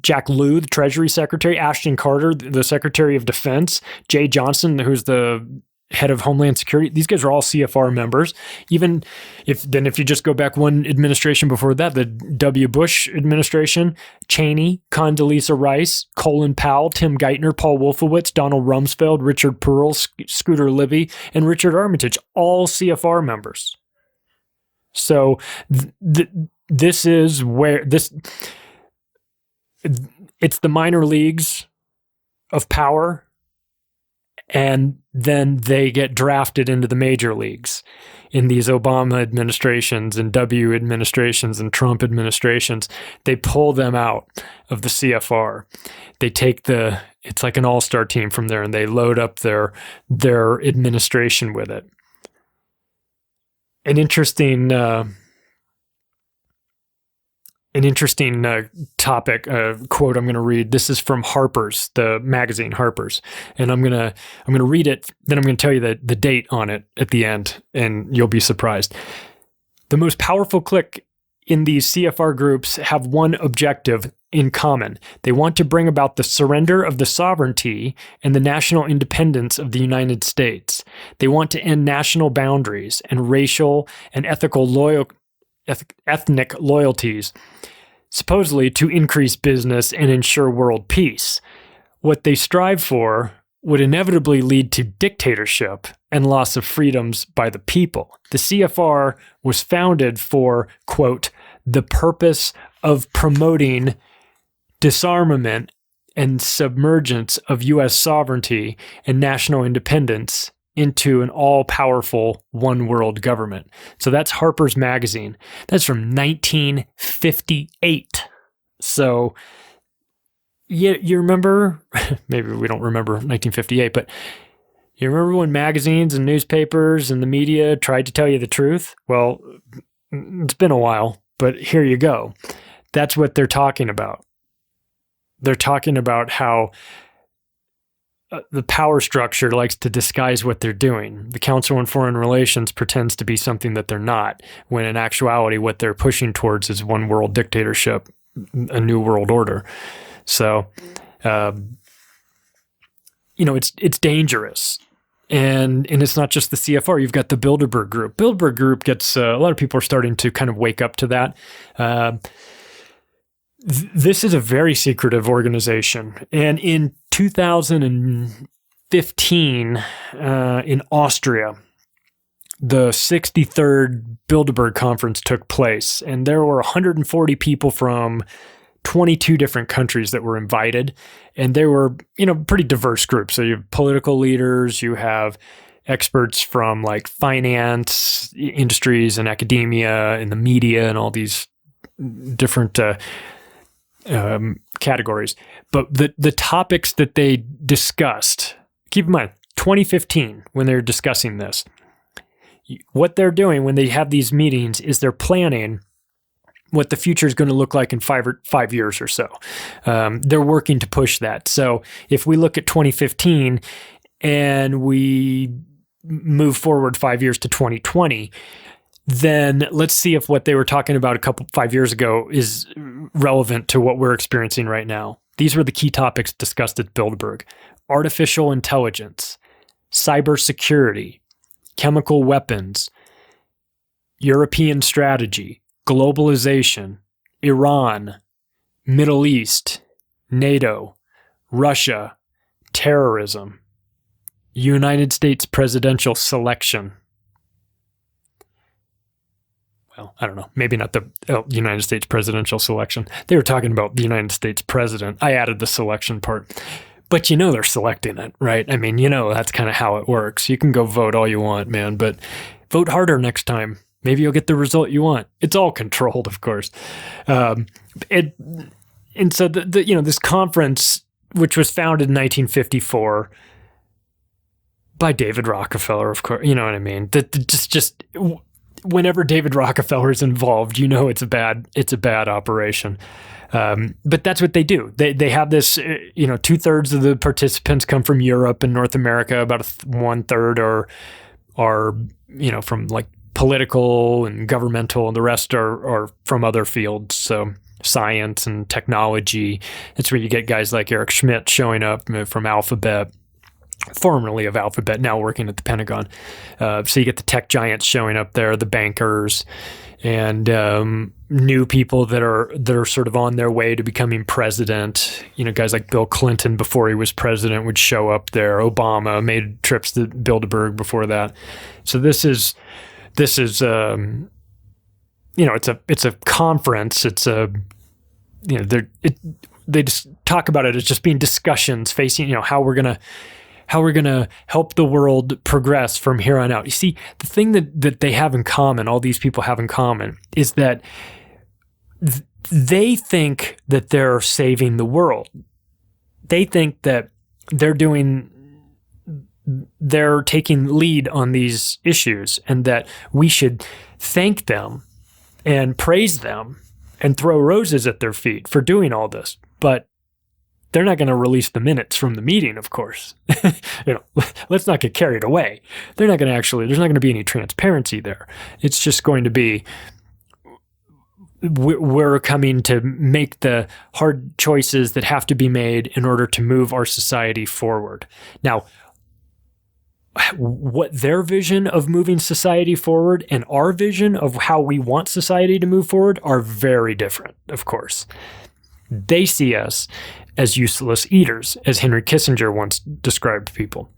Jack Lew, the Treasury Secretary, Ashton Carter, the Secretary of Defense, Jay Johnson, who's the head of Homeland Security. These guys are all CFR members. Even if you just go back one administration before that, the W. Bush administration, Cheney, Condoleezza Rice, Colin Powell, Tim Geithner, Paul Wolfowitz, Donald Rumsfeld, Richard Pearl, Scooter Libby, and Richard Armitage, all CFR members. So this is where it's the minor leagues of power, and then they get drafted into the major leagues in these Obama administrations and W administrations and Trump administrations. They pull them out of the CFR. They take it's like an all-star team from there, and they load up their administration with it. An interesting topic, quote I'm going to read. This is from Harper's, the magazine Harper's, and I'm going to read it. Then I'm going to tell you the date on it at the end, and you'll be surprised. The most powerful clique in these CFR groups have one objective in common. They want to bring about the surrender of the sovereignty and the national independence of the United States. They want to end national boundaries and racial and ethnic loyalties, supposedly to increase business and ensure world peace. What they strive for would inevitably lead to dictatorship and loss of freedoms by the people. The CFR was founded for, quote, the purpose of promoting disarmament and submergence of U.S. sovereignty and national independence into an all-powerful one-world government. So that's Harper's Magazine. That's from 1958. So you remember, maybe we don't remember 1958, but you remember when magazines and newspapers and the media tried to tell you the truth? Well, it's been a while, but here you go. That's what they're talking about. They're talking about how the power structure likes to disguise what they're doing. The Council on Foreign Relations pretends to be something that they're not, when in actuality what they're pushing towards is one world dictatorship, a new world order. So, it's dangerous. And it's not just the CFR. You've got the Bilderberg Group. Bilderberg Group gets, a lot of people are starting to kind of wake up to that. This is a very secretive organization. And in 2015, in Austria, the 63rd Bilderberg Conference took place, and there were 140 people from 22 different countries that were invited, and they were, pretty diverse groups. So you have political leaders, you have experts from like finance, industries, and academia, and the media, and all these different categories. But the topics that they discussed, keep in mind, 2015, when they're discussing this, what they're doing when they have these meetings is they're planning what the future is going to look like in 5 years or so. They're working to push that. So if we look at 2015 and we move forward 5 years to 2020, then let's see if what they were talking about 5 years ago is relevant to what we're experiencing right now. These were the key topics discussed at Bilderberg: artificial intelligence, cybersecurity, chemical weapons, European strategy, globalization, Iran, Middle East, NATO, Russia, terrorism, United States presidential selection. Well, I don't know, maybe not the United States presidential selection. They were talking about the United States president. I added the selection part. But they're selecting it, right? I mean, that's kind of how it works. You can go vote all you want, man, but vote harder next time. Maybe you'll get the result you want. It's all controlled, of course. And so this conference, which was founded in 1954 by David Rockefeller, of course, you know what I mean? Just whenever David Rockefeller is involved, it's a bad operation. But that's what they do. They have this, 2/3 of the participants come from Europe and North America. About 1/3 are from like political and governmental, and the rest are from other fields. So science and technology. That's where you get guys like Eric Schmidt showing up from Alphabet, formerly of Alphabet, now working at the Pentagon. So you get the tech giants showing up there, the bankers, and new people that are sort of on their way to becoming president. Guys like Bill Clinton before he was president would show up there. Obama made trips to Bilderberg before that. So this is it's a conference. It's they just talk about it as just being discussions facing, how we're gonna how we're going to help the world progress from here on out. You see, the thing that they have in common, all these people have in common, is that they think that they're saving the world. They think that they're taking lead on these issues, and that we should thank them and praise them and throw roses at their feet for doing all this. But they're not going to release the minutes from the meeting, of course. Let's not get carried away. There's not going to be any transparency there. It's just going to be, we're coming to make the hard choices that have to be made in order to move our society forward. Now, what their vision of moving society forward and our vision of how we want society to move forward are very different, of course. They see us as useless eaters, as Henry Kissinger once described people.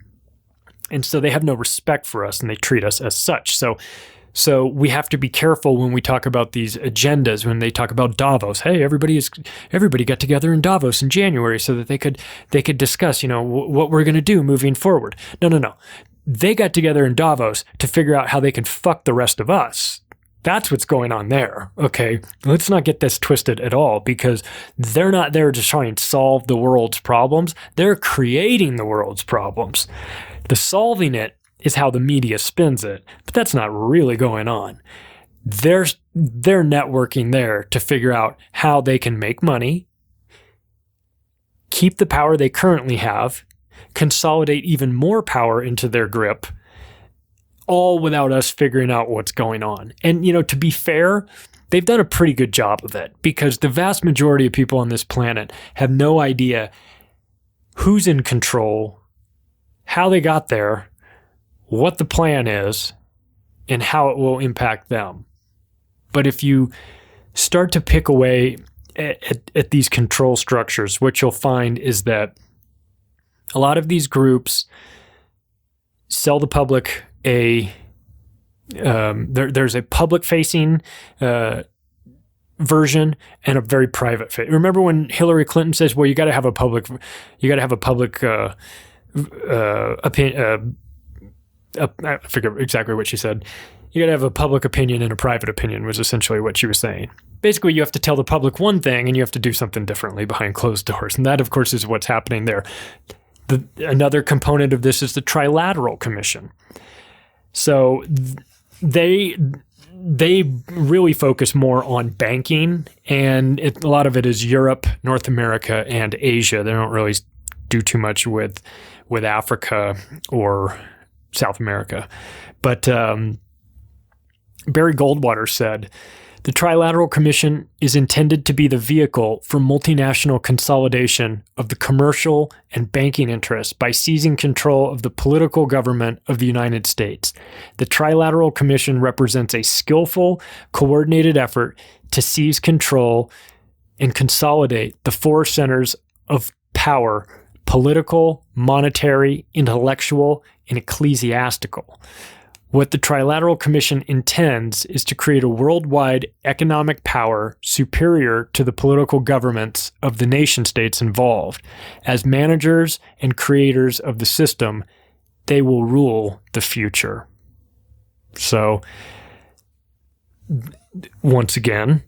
And so they have no respect for us, and they treat us as such. So we have to be careful when we talk about these agendas, when they talk about Davos. Hey, everybody got together in Davos in January so that they could discuss, what we're going to do moving forward. No. They got together in Davos to figure out how they can fuck the rest of us. That's what's going on there, okay? Let's not get this twisted at all, because they're not there to try and solve the world's problems. They're creating the world's problems. The solving it is how the media spins it, but that's not really going on. They're networking there to figure out how they can make money, keep the power they currently have, consolidate even more power into their grip, all without us figuring out what's going on. And, to be fair, they've done a pretty good job of it, because the vast majority of people on this planet have no idea who's in control, how they got there, what the plan is, and how it will impact them. But if you start to pick away at these control structures, what you'll find is that a lot of these groups sell the public there's a public-facing version and a very private. Remember when Hillary Clinton says, "Well, you got to have a public opinion." I forget exactly what she said. You got to have a public opinion and a private opinion was essentially what she was saying. Basically, you have to tell the public one thing and you have to do something differently behind closed doors. And that, of course, is what's happening there. Another component of this is the Trilateral Commission. So they really focus more on banking, and a lot of it is Europe, North America, and Asia. They don't really do too much with Africa or South America. But Barry Goldwater said, "The Trilateral Commission is intended to be the vehicle for multinational consolidation of the commercial and banking interests by seizing control of the political government of the United States. The Trilateral Commission represents a skillful, coordinated effort to seize control and consolidate the four centers of power: political, monetary, intellectual, and ecclesiastical. What the Trilateral Commission intends is to create a worldwide economic power superior to the political governments of the nation-states involved. As managers and creators of the system, they will rule the future." So, once again,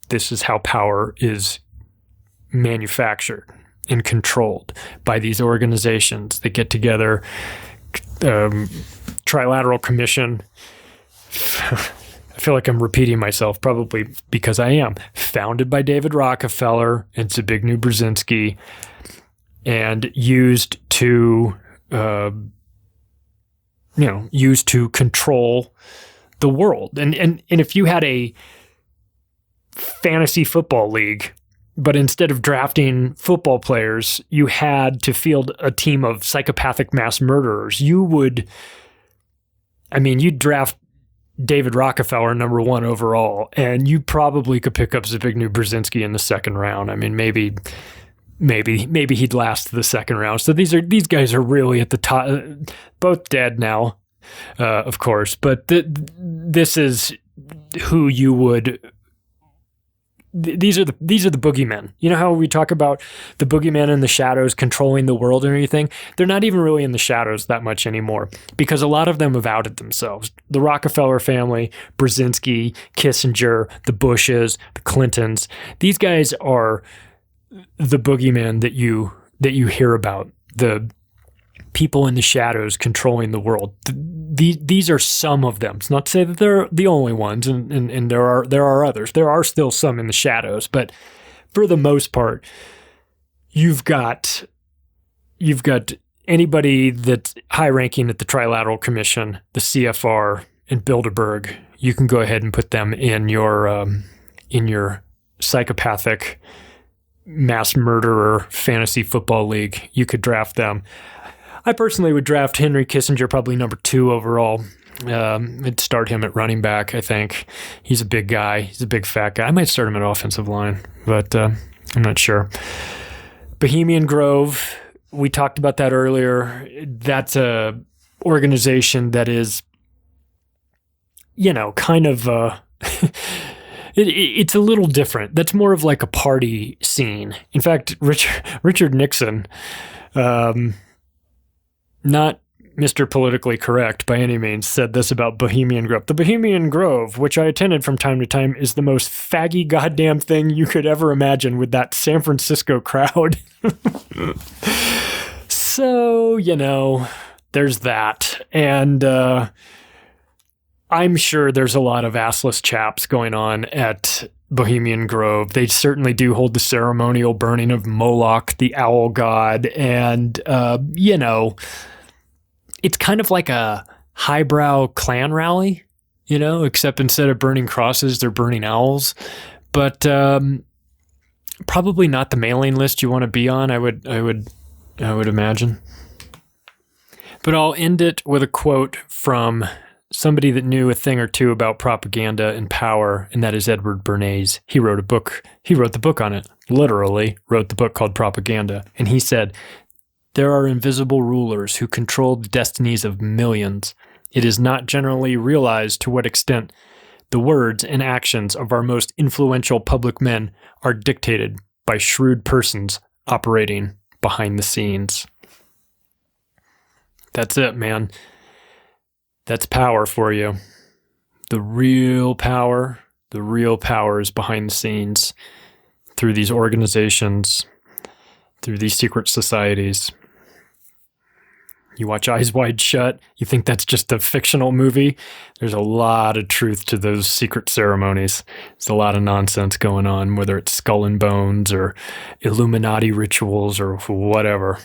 this is how power is manufactured and controlled by these organizations that get together. Trilateral Commission, I feel like I'm repeating myself, probably because I am, founded by David Rockefeller and Zbigniew Brzezinski, and used to control the world. And if you had a fantasy football league, but instead of drafting football players, you had to field a team of psychopathic mass murderers, you'd draft David Rockefeller number 1 overall, and you probably could pick up Zbigniew Brzezinski in the second round. I mean, maybe he'd last the second round. So these guys are really at the top, both dead now, of course, but this is who you would these are the boogeymen. You know how we talk about the boogeymen in the shadows controlling the world and everything? They're not even really in the shadows that much anymore because a lot of them have outed themselves. The Rockefeller family, Brzezinski, Kissinger, the Bushes, the Clintons. These guys are the boogeymen that you hear about. The people in the shadows controlling the world. These are some of them. It's not to say that they're the only ones, and there are others. There are still some in the shadows, but for the most part, you've got anybody that's high ranking at the Trilateral Commission, the CFR, and Bilderberg. You can go ahead and put them in your psychopathic mass murderer fantasy football league. You could draft them. I personally would draft Henry Kissinger probably number 2 overall. I'd start him at running back, I think. He's a big guy. He's a big fat guy. I might start him at offensive line, but I'm not sure. Bohemian Grove, we talked about that earlier. That's a organization that is, kind of... It's a little different. That's more of like a party scene. In fact, Richard Nixon... not Mr. Politically Correct by any means, said this about Bohemian Grove. The Bohemian Grove, which I attended from time to time, is the most faggy goddamn thing you could ever imagine with that San Francisco crowd. So, there's that. And I'm sure there's a lot of assless chaps going on at Bohemian Grove. They certainly do hold the ceremonial burning of Moloch, the owl god, and, it's kind of like a highbrow Klan rally, except instead of burning crosses, they're burning owls. But probably not the mailing list you want to be on, I would imagine. But I'll end it with a quote from somebody that knew a thing or two about propaganda and power, and that is Edward Bernays. He wrote a book. He wrote the book on it, literally wrote the book called Propaganda. And he said, "There are invisible rulers who control the destinies of millions. It is not generally realized to what extent the words and actions of our most influential public men are dictated by shrewd persons operating behind the scenes." That's it, man. That's power for you. The real power is behind the scenes through these organizations, through these secret societies. You watch Eyes Wide Shut, you think that's just a fictional movie. There's a lot of truth to those secret ceremonies. There's a lot of nonsense going on, whether it's skull and bones or Illuminati rituals or whatever.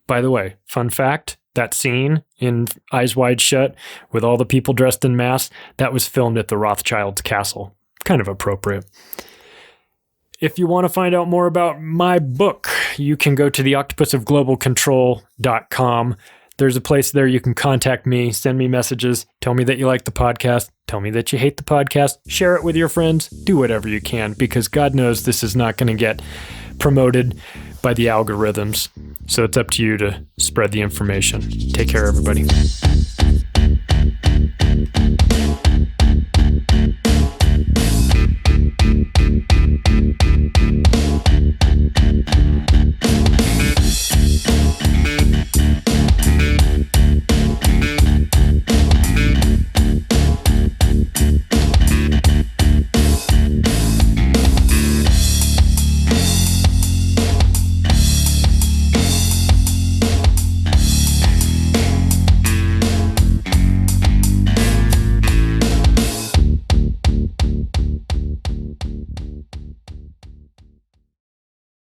By the way, fun fact, that scene in Eyes Wide Shut with all the people dressed in masks, that was filmed at the Rothschild's castle. Kind of appropriate. If you want to find out more about my book, you can go to theoctopusofglobalcontrol.com. There's a place there you can contact me, send me messages, tell me that you like the podcast, tell me that you hate the podcast, share it with your friends, do whatever you can, because God knows this is not going to get promoted by the algorithms. So it's up to you to spread the information. Take care, everybody.